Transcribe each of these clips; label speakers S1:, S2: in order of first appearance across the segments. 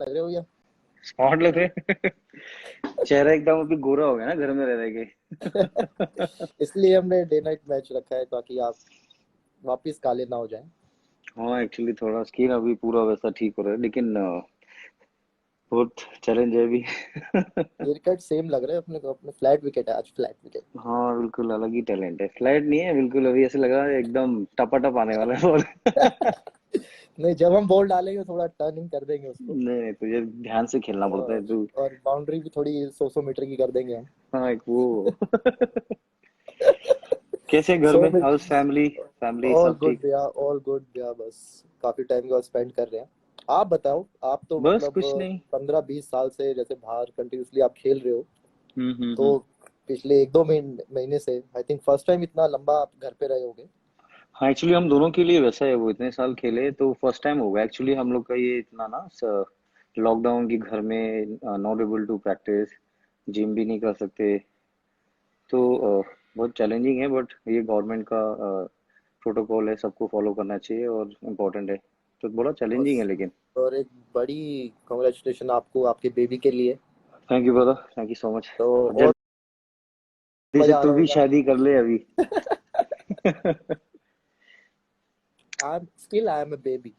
S1: लग रहे हो या?
S2: स्मार्ट लग रहे। चेहरा एकदम अभी गोरा हो गया ना घर में रह रह के।
S1: इसलिए हमने डे नाइट मैच रखा है ताकि आप वापिस काले ना हो जाएं।
S2: हाँ एक्चुअली थोड़ा स्किन अभी पूरा वैसा ठीक हो रहा है, लेकिन बहुत चैलेंज है अभी।
S1: हेयर कट सेम लग रहा है अपने को, अपने फ्लैट विकेट है आज, फ्लैट विकेट।
S2: हाँ बिल्कुल अलग ही टैलेंट है, फ्लैट नहीं है बिल्कुल, अभी ऐसे लग रहा है एकदम टपाटप आने वाला है बॉल।
S1: नहीं, जब हम बॉल डालेंगे थोड़ा टर्निंग कर देंगे उसको।
S2: नहीं तुझे ध्यान से खेलना पड़ता है
S1: और
S2: तू।
S1: और बाउंड्री भी थोड़ी 100 मीटर की कर देंगे हम।
S2: हाँ एक वो। कैसे घर
S1: 100
S2: में, house
S1: metre.
S2: Family, family
S1: all
S2: सब
S1: गुड
S2: ठीक?
S1: भैया, ऑल गुड भैया, बस काफी टाइम का स्पेंड कर रहे हैं। आप बताओ, आप तो
S2: बस
S1: मतलब
S2: कुछ नहीं।
S1: 15-20 साल से जैसे बाहर कंटिन्यूसली आप खेल रहे हो, तो
S2: हम्म।
S1: पिछले 1-2 महीने से आई थिंक फर्स्ट टाइम इतना लंबा आप घर पे रहे होगे।
S2: हाँ एक्चुअली हम दोनों के लिए वैसा है, वो इतने साल खेले तो फर्स्ट टाइम होगा एक्चुअली हम लोग का ये इतना ना, लॉकडाउन की घर में not able to practise, gym भी नहीं कर सकते। तो बहुत चैलेंजिंग है, बट ये गवर्नमेंट का प्रोटोकॉल है, सबको फॉलो करना चाहिए और इम्पोर्टेंट है। तो बड़ा चैलेंजिंग है
S1: बस,
S2: लेकिन।
S1: और एक बड़ी कॉन्ग्रेचुलेशन आपको आपके बेबी के लिए।
S2: Thank you brother, thank you so much.
S1: तो और
S2: जल्दी से
S1: मजा आ
S2: तू
S1: रहा
S2: भी
S1: होगा।
S2: शादी कर ले अभी।
S1: I am a baby.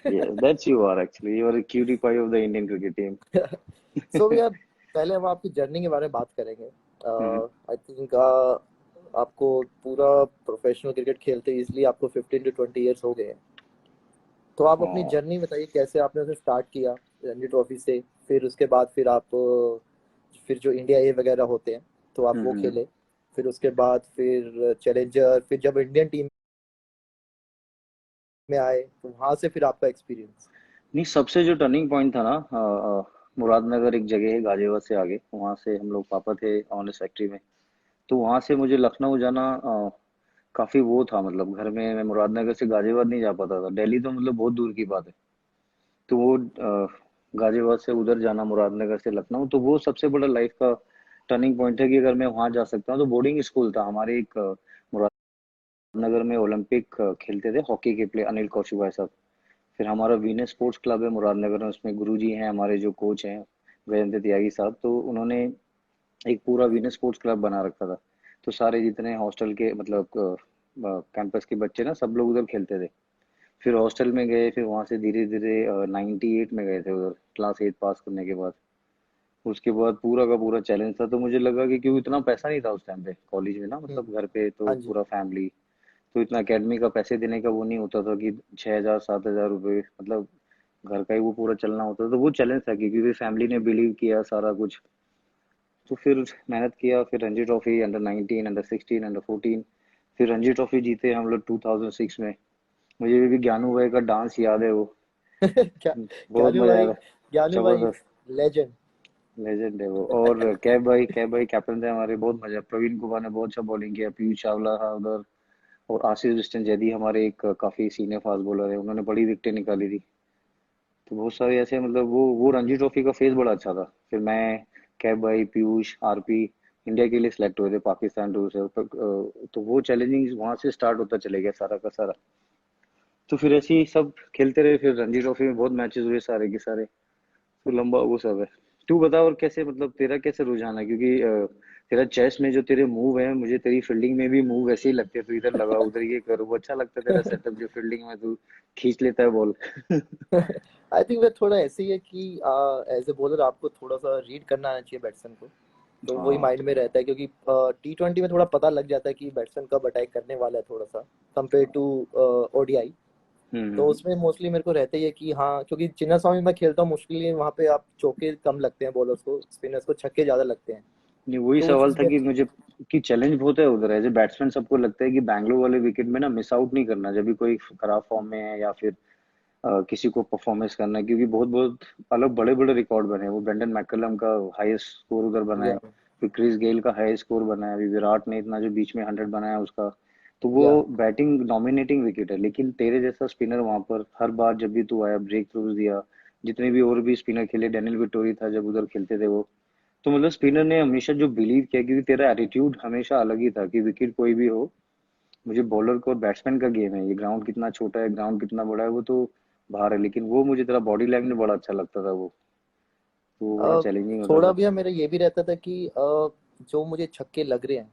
S2: Yeah, that's you are actually. You are a cutie pie of the Indian cricket team.
S1: सो भैया, पहले हम आपकी जर्नी के बारे में बात करेंगे।
S2: हम्म।
S1: आई थिंक आपको पूरा प्रोफेशनल क्रिकेट खेलते इसलिए आपको 15 to 20 ईयर्स हो गए हैं। तो आप अपनी
S2: हाँ।
S1: जर्नी बताइए, कैसे आपने उसे स्टार्ट किया रणजी ट्रॉफी से, फिर उसके बाद फिर आप फिर जो इंडिया ए वगैरह होते हैं तो आप वो
S2: हम्म।
S1: खेले, फिर उसके बाद फिर चैलेंजर, फिर जब इंडियन टीम में आए तो वहां से फिर आपका एक्सपीरियंस।
S2: नहीं, सबसे जो टर्निंग पॉइंट था ना, मुरादनगर एक जगह है गाजियाबाद से आगे, वहां से हम लोग, पापा थे ऑनेस्ट फैक्ट्री में। तो वहां से मुझे लखनऊ जाना काफी वो था, मतलब घर में मैं मुरादनगर से गाजियाबाद नहीं जा पाता था, दिल्ली तो मतलब बहुत दूर की बात है। तो वो गाजियाबाद से उधर जाना, मुरादनगर से लखनऊ, तो वो सबसे बड़ा लाइफ का टर्निंग पॉइंट है कि अगर मैं वहां जा सकता हूँ। तो बोर्डिंग स्कूल था हमारे एक, मुरादनगर में ओलंपिक खेलते थे हॉकी के प्ले अनिल कौशिक भाई साहब। फिर हमारा वीनस स्पोर्ट्स क्लब है मुरादनगर में, उसमें गुरुजी हैं हमारे जो कोच हैं, वीरेंद्र त्यागी साहब। तो उन्होंने एक पूरा वीनस स्पोर्ट्स क्लब बना रखा था। तो सारे जितने हॉस्टल के मतलब कैंपस के बच्चे ना, सब लोग उधर खेलते थे। फिर हॉस्टल में गए, फिर वहां से धीरे धीरे 98 में गए थे उधर, क्लास 8 पास करने के बाद। उसके बाद पूरा का पूरा चैलेंज था, तो मुझे लगा कि क्योंकि इतना पैसा नहीं था उस टाइम पे कॉलेज में ना, मतलब घर पे तो
S1: हाँ जी।
S2: पूरा फैमिली, तो इतना एकेडमी का पैसे देने का वो नहीं होता था कि 6,000 7,000 रुपये, मतलब घर का ही वो पूरा चलना होता था। तो वो चैलेंज था कि क्योंकि फैमिली ने बिलीव किया सारा कुछ। तो फिर मेहनत किया, फिर Ranji trophy under 19, under 16, under 14, फिर रणजी ट्रॉफी जीते हम लोग 2006 में। मुझे भी ज्ञानू भाई का डांस याद है वो,
S1: क्या?
S2: बहुत
S1: ज्ञानू
S2: मजा
S1: भाई,
S2: आया था।
S1: ज्ञानू भाई
S2: जबरदस्त,
S1: लेजेंड।
S2: लेजेंड है वो। और कैब भाई कैप्टन थे हमारे, बहुत मजा, प्रवीण कुमार ने बहुत अच्छा बॉलिंग किया, पीयूष चावला था उधर, और आशीष बिस्टन जैदी हमारे एक काफी सीनियर फास्ट बॉलर है, उन्होंने बड़ी विकेटें निकाली थी। तो बहुत सारे ऐसे, मतलब वो रणजी ट्रॉफी का फेज बड़ा अच्छा था। फिर मैं, कैब भाई, पीयूष, आरपी इंडिया के लिए सिलेक्ट हुए थे पाकिस्तान टूर से। तो वो चैलेंजिंग वहां से स्टार्ट होता चले गया सारा का सारा। तो फिर ऐसे ही सब खेलते रहे, फिर रणजी ट्रॉफी में बहुत मैचेस हुए सारे के सारे। तो लंबा वो सब है। तू बता, और कैसे, मतलब तेरा कैसे रुझान है, क्योंकि तेरा चेस में जो तेरे मूव है, मुझे तेरी फील्डिंग में भी मूव वैसे ही लगते हैं, तू इधर लगा उधर ये कर, वो अच्छा लगता है तेरा सेटअप, जो फील्डिंग में तू खींच लेता है बॉल।
S1: आई थिंक वो थोड़ा ऐसे ही है कि एज ए बॉलर आपको थोड़ा सा रीड करना आना चाहिए बैट्समैन को। तो वही
S2: हाँ।
S1: माइंड में रहता है, क्योंकि T20 में थोड़ा पता लग जाता है कि बैट्समैन कब अटैक करने वाला है, थोड़ा सा कंपेयर टू ओडीआई। तो
S2: हम्म।
S1: उसमें मोस्टली मेरे को रहता ही है कि हाँ, क्योंकि चिन्ना स्वामी मैं खेलता हूँ मुश्किल, वहाँ पे आप चौके कम लगते हैं बॉलर्स को, स्पिनर्स को छक्के ज्यादा लगते हैं।
S2: नहीं वही
S1: तो वो
S2: सवाल
S1: चीज़
S2: था
S1: में
S2: कि मुझे, कि चैलेंज बहुत है उधर एज ए बैट्समैन, सबको लगता है कि बैंगलोर वाले विकेट में ना मिस आउट नहीं करना जब भी कोई खराब फॉर्म में है, या फिर किसी को परफॉर्मेंस करना है, क्योंकि बहुत बहुत अलग बड़े बड़े रिकॉर्ड बने हैं। वो ब्रेंडन मैकलम का हाईएस्ट स्कोर उधर बना है,
S1: या
S2: फिर क्रिस गेल का हाईएस्ट स्कोर बना है, अभी विराट ने इतना जो बीच में 100 बनाया उसका। तो वो
S1: या
S2: बैटिंग डोमिनेटिंग विकेट है, लेकिन तेरे जैसा स्पिनर वहां पर हर बार जब भी तू आया ब्रेक थ्रूज दिया। जितने भी और भी स्पिनर खेले, डेनियल विटोरी था जब उधर खेलते थे वो। तो मतलब स्पिनर ने हमेशा जो बिलीव किया, क्योंकि तेरा एटीट्यूड हमेशा अलग ही था कि विकेट कोई भी हो, मुझे बॉलर को और बैट्समैन का गेम है, ये ग्राउंड कितना छोटा है, ग्राउंड कितना बड़ा है, वो तो बाहर है, लेकिन वो मुझे तेरा बॉडी लैंग्वेज बड़ा अच्छा लगता था वो बड़ा
S1: अ,
S2: चैलेंजिंग होता
S1: थोड़ा
S2: था।
S1: भैया मेरा ये भी रहता था कि जो मुझे छक्के लग रहे हैं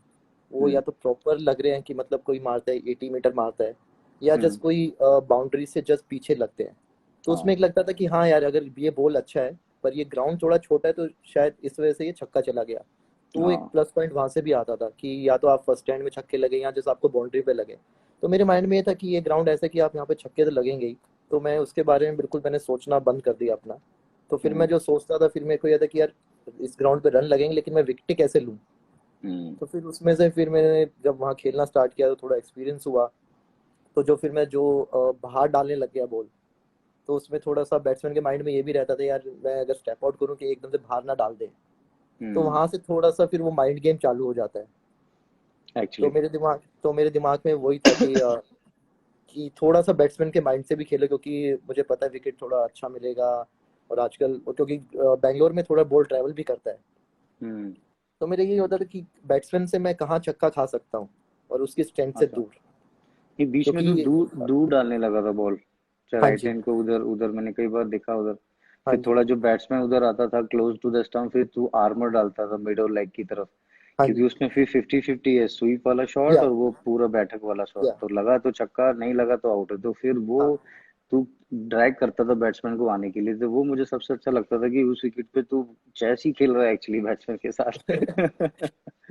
S1: वो
S2: हम्म।
S1: या तो प्रॉपर लग रहे हैं कि मतलब कोई मारता है 80 मीटर मारता है, या
S2: हम्म।
S1: जस्ट कोई बाउंड्री से जस्ट पीछे लगते हैं। तो उसमें
S2: हाँ।
S1: एक लगता था कि हाँ यार, अगर ये बॉल अच्छा है पर ये ग्राउंड थोड़ा छोटा है तो शायद इस वजह से ये छक्का चला गया। तो वो एक
S2: हाँ।
S1: प्लस पॉइंट वहां से भी आता था कि या तो आप फर्स्ट स्टैंड में छक्के लगे या जैसे आपको बाउंड्री पे लगे। तो मेरे माइंड में ये था कि ये ग्राउंड ऐसा है कि आप यहाँ पे छक्के तो लगेंगे ही। तो मैं उसके बारे में बिल्कुल मैंने सोचना बंद कर दिया अपना। तो फिर मैं
S2: हम्म।
S1: जो सोचता था, फिर मेरे को यह था कि यार इस ग्राउंड पे रन लगेंगे लेकिन मैं विकेट कैसे लूँ।
S2: हम्म।
S1: तो फिर उसमें से फिर मैंने जब वहाँ खेलना स्टार्ट किया तो थोड़ा एक्सपीरियंस हुआ। तो जो फिर मैं जो बाहर डालने लग गया बॉल, तो उसमें थोड़ा सा बैट्समैन के माइंड में ये भी रहता था यार मैं अगर स्टेप आउट करूँ कि एकदम से बाहर ना डाल दे। तो
S2: हम्म।
S1: वहां से थोड़ा सा फिर वो माइंड गेम चालू हो जाता है।
S2: एक्चुअली।
S1: तो मेरे दिमाग में वही था कि थोड़ा सा बैट्समैन के माइंड से भी खेलो, क्योंकि मुझे पता है विकेट थोड़ा अच्छा मिलेगा। और आजकल क्योंकि बैंगलोर में थोड़ा बॉल ट्रैवल भी करता है।
S2: हम्म।
S1: तो मेरे ये होता था कि बैट्समैन से मैं कहाँ छक्का खा सकता हूँ और उसकी स्ट्रेंथ से
S2: अच्छा,
S1: दूर।
S2: ये बीच में तो
S1: क्योंकि
S2: दूर दूर डालने लगा था बॉल,
S1: हाँ
S2: राइट
S1: जी,
S2: हैंड को उधर उधर मैंने कई बार देखा उधर।
S1: हाँ
S2: फिर
S1: जी,
S2: थोड़ा जो बैट्समैन उधर आता था क्लोज टू द स्टंप, फिर तू आर्मर डालता था मिड और लेग की तरफ,
S1: हाँ
S2: क्योंकि
S1: जी।
S2: उसमें फिर 50-50 है, स्वीप वाला शॉट
S1: या
S2: और वो पूरा बैठक वाला शॉट,
S1: या
S2: तो लगा तो छक्का, नहीं लगा तो आउट है, तो फिर वो
S1: हाँ।
S2: तू ड्रैग करता था बैट्समैन को आने के लिए, तो वो मुझे सबसे अच्छा लगता था कि उस विकेट पे तू चेस ही खेल रहा है एक्चुअली बैट्समैन के साथ।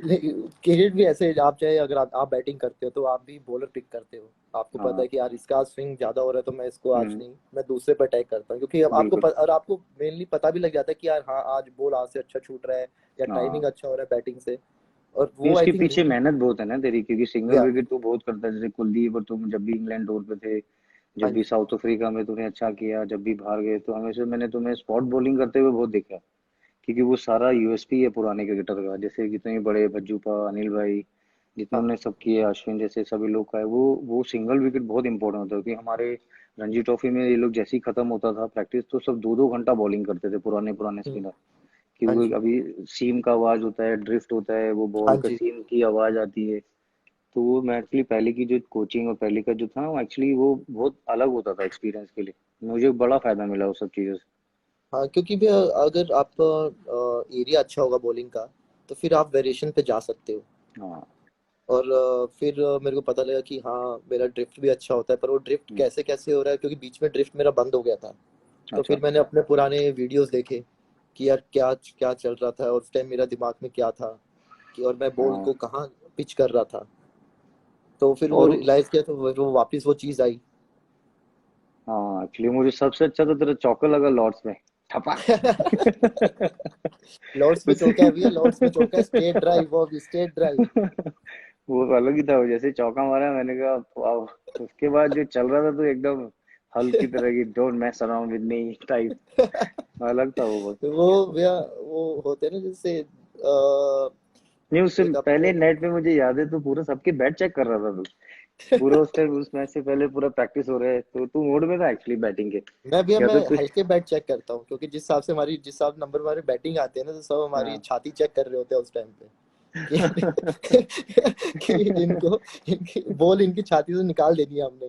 S1: क्रिकेट भी ऐसे आप चाहे अगर आप बैटिंग करते हो तो आप भी बॉलर पिक करते हो। आपको पता
S2: हाँ।
S1: है कि यार इसका स्विंग ज्यादा हो रहा है तो मैं इसको आज
S2: हम्म।
S1: नहीं, मैं दूसरे पर अटैक करता हूँ, क्योंकि अब
S2: बिल्कुल।
S1: और आपको मेनली पता भी लग जाता है कि यार हाँ आज बॉल आज से अच्छा छूट रहा है या टाइमिंग
S2: हाँ,
S1: अच्छा हो रहा है बैटिंग से। और
S2: नहीं
S1: वो आई
S2: उसके
S1: थिंक
S2: पीछे मेहनत बहुत है ना तेरी, क्योंकि सिंगल
S1: या
S2: विकेट तो बहुत करता है, जैसे कुलदीप और तुम जब भी इंग्लैंड टूर पे थे,
S1: हाँ
S2: जब भी
S1: जी,
S2: साउथ अफ्रीका में तूने अच्छा किया, जब भी बाहर गए, तो हमेशा मैंने तुम्हें स्पॉट बॉलिंग करते हुए बहुत देखा, क्योंकि वो सारा यूएसपी है पुराने क्रिकेटर का, जैसे जितने बड़े भज्जूपा, अनिल भाई, जितने
S1: हाँ
S2: उन्होंने सब किए, अश्विन जैसे सभी लोग का है, वो सिंगल विकेट बहुत इंपॉर्टेंट होता है, क्योंकि हमारे रणजी ट्रॉफी में ये लोग जैसे ही खत्म होता था प्रैक्टिस, तो सब 2-2 घंटा बॉलिंग करते थे पुराने पुराने
S1: हम्म,
S2: स्पिनर, कि
S1: हाँ
S2: वो
S1: जी,
S2: अभी सीम का आवाज होता है, ड्रिफ्ट होता है, वो
S1: हाँ
S2: बॉल का
S1: जी।
S2: सीम की आवाज आती है, तो वो मैं एक्चुअली पहले की जो कोचिंग और पहले का जो था वो एक्चुअली वो बहुत अलग होता था एक्सपीरियंस के लिए, मुझे बड़ा फायदा मिला उस सब चीजों से।
S1: हाँ, क्योंकि भी अगर आपका एरिया अच्छा होगा बॉलिंग का तो फिर आप वेरिएशन पे जा सकते हो।
S2: हाँ।
S1: और फिर मेरे को पता लगा कि हाँ मेरा ड्रिफ्ट भी अच्छा होता है, पर वो ड्रिफ्ट
S2: हम्म।
S1: कैसे कैसे हो रहा है क्योंकि बीच में ड्रिफ्ट मेरा बंद हो गया था। तो
S2: अच्छा।
S1: फिर मैंने अपने पुराने वीडियोस देखे कि यार क्या क्या चल रहा था और उस टाइम मेरा दिमाग में क्या था कि और मैं बॉल
S2: हाँ।
S1: को कहाँ पिच कर रहा था। तो फिर वो
S2: और
S1: रियलाइज किया तो वो वापस वो चीज़ आई।
S2: हाँ, एक्चुअली मुझे सबसे अच्छा तो तेरा चौका लगा लॉर्ड्स में, ठपाक।
S1: लॉर्ड्स में चौका है भैया, लॉर्ड्स में चौका है, स्टेट ड्राइव, वो भी स्टेट ड्राइव।
S2: वो अलग ही था, वो जैसे चौका मारा मैंने कहा वाह। उसके बाद जो चल रहा था तो एकदम हल्क की तरह की don't mess around with me type, अलग था वो बस।
S1: वो भैया वो होते हैं ना जैसे
S2: नहीं, उससे
S1: एक
S2: पहले
S1: आपको
S2: नेट पे मुझे याद है तो पूरा सबके बैट चेक कर रहा था तू, पूरा उस टाइम उस मैच से पहले पूरा प्रैक्टिस हो रहा है, तो तू मूड में था एक्चुअली बैटिंग के,
S1: मैं भैया
S2: या
S1: मैं
S2: तो तू।
S1: हल्के बैट चेक करता हूँ क्योंकि जिस हिसाब नंबर हमारे बैटिंग आते हैं ना तो सब हमारी
S2: हाँ।
S1: छाती चेक कर रहे होते हैं उस टाइम पे कि कि इनको इनकी बॉल इनकी छाती से निकाल देनी है हमने।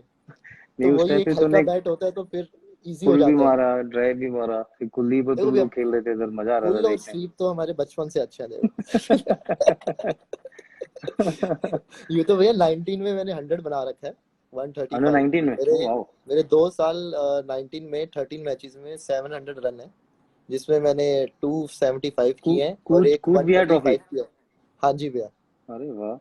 S2: नहीं
S1: तो
S2: उस
S1: वही
S2: टाइम
S1: एक
S2: पे
S1: हल्का
S2: तूने
S1: बैट होता है तो फिर इजी हो
S2: पुल भी
S1: जाता है।
S2: मारा, ड्राइव भी मारा, फिर कुलदीप और
S1: देखो
S2: तुम
S1: भैया
S2: लोग खेल रहे थे इधर, मजा आ रहा था
S1: पुल और
S2: देखने
S1: स्वीप तो हमारे बचपन से अच्छा है।
S2: में।
S1: ये तो भैया 19 में मैंने 100 बना रखा है, वन थर्टी
S2: अंडर
S1: फाइव
S2: 19 में,
S1: मेरे
S2: ओ वाओ।
S1: मेरे 2 साल 19 में 13 मैचेस में 700 रन है, जिसमें मैंने 275 किए हैं और
S2: कूच
S1: एक
S2: कूच भी है ट्रॉफी।
S1: 125 किया है। हाँ जी भैया।
S2: अरे वाह।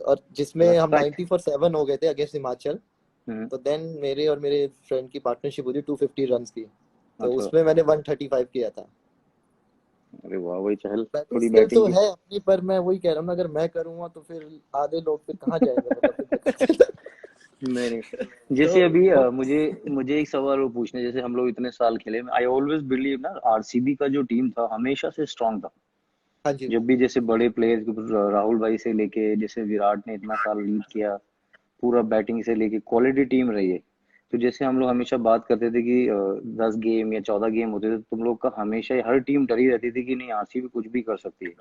S1: और जिसमें हम
S2: रेस्पेक्ट।
S1: 90 फॉर 7 हो गए थे अगेंस्ट हिमाचल।
S2: हम्म।
S1: तो देन मेरे और मेरे फ्रेंड की पार्टनरशिप हुई थी 250 रन की। तो
S2: अच्छा।
S1: उसमें मैंने 135 किया था।
S2: अरे वाह, वही चहल
S1: बैटिंग
S2: थोड़ी
S1: स्किल
S2: बैटिंग
S1: तो
S2: की।
S1: है अपनी, पर मैं वही कह रहा हूँ ना अगर मैं करूंगा तो फिर आधे लोग फिर कहाँ जाएंगे, मतलब फिर दिक्कत।
S2: नहीं नहीं,
S1: तो
S2: जैसे अभी
S1: वो
S2: मुझे मुझे एक सवाल वो पूछना है, जैसे हम लोग इतने साल खेले, आई ऑलवेज बिलीव ना आरसीबी का जो टीम था हमेशा से स्ट्रांग था,
S1: हाँ जी
S2: जब भी जैसे बड़े प्लेयर्स, राहुल भाई से लेके जैसे विराट ने इतना साल लीड किया, पूरा बैटिंग से लेके क्वालिटी टीम रही है, तो जैसे हम लोग हमेशा बात करते थे कि 10 गेम या 14 गेम होते थे, तो तुम लोग का हमेशा हर टीम डरी रहती थी कि नहीं आरसीबी कुछ भी कर सकती है,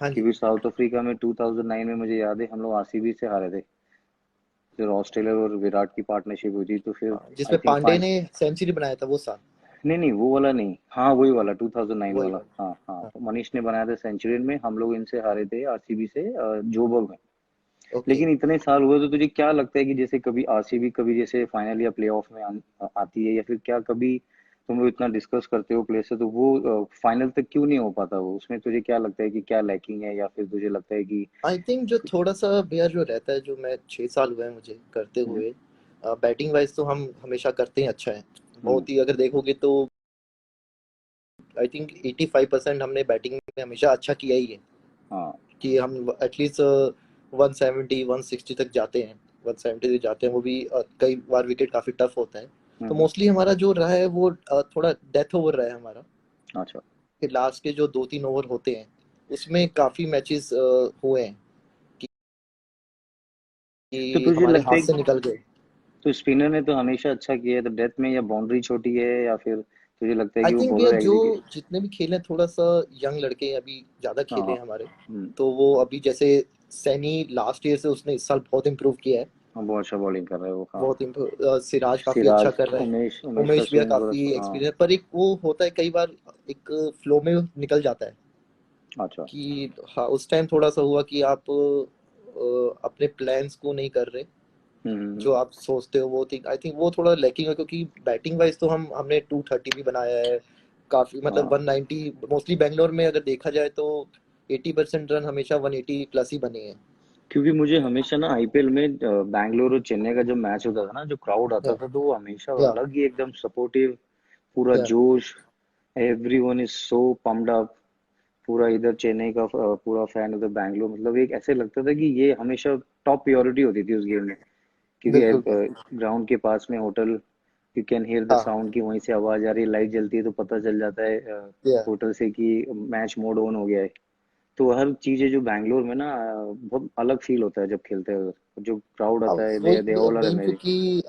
S1: हाँ जी।
S2: क्योंकि साउथ अफ्रीका में 2009 में मुझे याद है हम लोग आरसीबी से हारे थे, फिर रॉस टेलर और विराट की पार्टनरशिप हुई थी, तो फिर
S1: हाँ,
S2: आई
S1: जिसमें
S2: थिंक
S1: पांडे
S2: फाइन।
S1: ने सेंचुरी बनाया था वो साल।
S2: नहीं नहीं, वो वाला नहीं, हाँ वही वाला 2009
S1: वही
S2: वाला,
S1: वाला।
S2: हाँ हाँ,
S1: हाँ।
S2: तो मनीष ने बनाया था सेंचुरियन में, हम लोग इनसे हारे थे आरसीबी से जोबर्ग में।
S1: ओके।
S2: लेकिन इतने साल हुए, तो तुझे क्या लगता है कि जैसे कभी आरसीबी कभी जैसे फाइनल या प्लेऑफ में आती है, या फिर क्या कभी तुम लोग इतना डिस्कस करते हो प्लेयर से, तो वो फाइनल तक क्यों नहीं हो पाता? वो उसमें तुझे क्या लगता है कि क्या लैकिंग है, या फिर तुझे लगता है कि
S1: आई थिंक जो थोड़ा सा भैया जो रहता है, जो मैं 6 साल हुए हैं मुझे करते
S2: हम्म
S1: हुए, बैटिंग वाइज तो हम हमेशा करते हैं अच्छा है।
S2: हम्म,
S1: बहुत ही अगर देखोगे तो आई थिंक 85% हमने बैटिंग में हमेशा अच्छा किया ही है।
S2: हाँ
S1: कि हम एटलीस्ट 170 160 तक जाते हैं। 170 तक जाते हैं, वो भी कई बार विकेट काफी टफ होता है। तो
S2: हम्म,
S1: मोस्टली हमारा जो रहा है वो थोड़ा डेथ ओवर रहा है हमारा।
S2: अच्छा।
S1: फिर लास्ट के जो 2-3 ओवर होते हैं उसमें काफी मैचेस हुए हैं
S2: तो
S1: कि
S2: तुझे
S1: हमारे
S2: लगता
S1: हाथ
S2: है,
S1: से निकल गए।
S2: तो स्पिनर ने तो हमेशा अच्छा किया है, तो डेथ में या बाउंड्री छोटी है, या फिर तुझे लगता है
S1: आई
S2: कि वो
S1: थिंक भैया
S2: बॉलर
S1: जो
S2: एग्जीक्यूट।
S1: जितने भी खेले हैं, थोड़ा सा यंग लड़के हैं, अभी ज्यादा खेले
S2: हाँ।
S1: हैं हमारे।
S2: हम्म।
S1: तो वो अभी जैसे सैनी लास्ट ईयर से उसने इस साल बहुत इम्प्रूव किया है।
S2: हाँ, बहुत अच्छा बॉलिंग कर रहा है वो, हाँ।
S1: बहुत इम्प्रूव, सिराज काफी अच्छा
S2: सिराज,
S1: कर रहा है।
S2: उमेश उमेश का
S1: उमेश भैया
S2: स्विंग बहुत
S1: काफी
S2: अच्छा, हाँ।
S1: एक्सपीरियंस, पर एक वो होता है कई बार, एक फ्लो में निकल जाता है
S2: अच्छा।
S1: कि हाँ उस टाइम थोड़ा सा हुआ कि आप अपने प्लान्स को नहीं कर रहे
S2: हम्म।
S1: जो आप सोचते हो। वो थिंक आई थिंक वो थोड़ा लैकिंग है, क्योंकि बैटिंग वाइज तो हमने 230 भी बनाया है। काफी मतलब
S2: हाँ,
S1: 190 मोस्टली बैंगलोर में अगर देखा जाए तो 80% रन हमेशा 180 प्लस ही बने हैं।
S2: क्योंकि मुझे हमेशा ना आईपीएल में बैंगलोर और चेन्नई का जब मैच होता था ना, जो क्राउड आता
S1: या
S2: था, तो वो हमेशा
S1: या
S2: अलग ही एकदम सपोर्टिव, पूरा
S1: या
S2: जोश, everyone is so pumped up. पूरा इधर चेन्नई का पूरा फैन, उधर बैंगलोर, मतलब एक ऐसे लगता था कि ये हमेशा टॉप प्रायोरिटी होती थी उस गेम में।
S1: बिल्कुल
S2: क्योंकि
S1: बिल्कुल।
S2: ग्राउंड के पास में hotel, you can hear the
S1: हाँ।
S2: साउंड, की वहीं से आवाज आ रही है, लाइट जलती है तो पता चल जाता है
S1: या
S2: होटल से कि मैच मोड ऑन हो गया है। तो हर चीजें जो बैंगलोर में ना बहुत अलग फील होता है जब खेलते हैं उधर। जो क्राउड
S1: अब
S2: आता है,
S1: वही
S2: they all are
S1: men,
S2: amazing.
S1: क्योंकि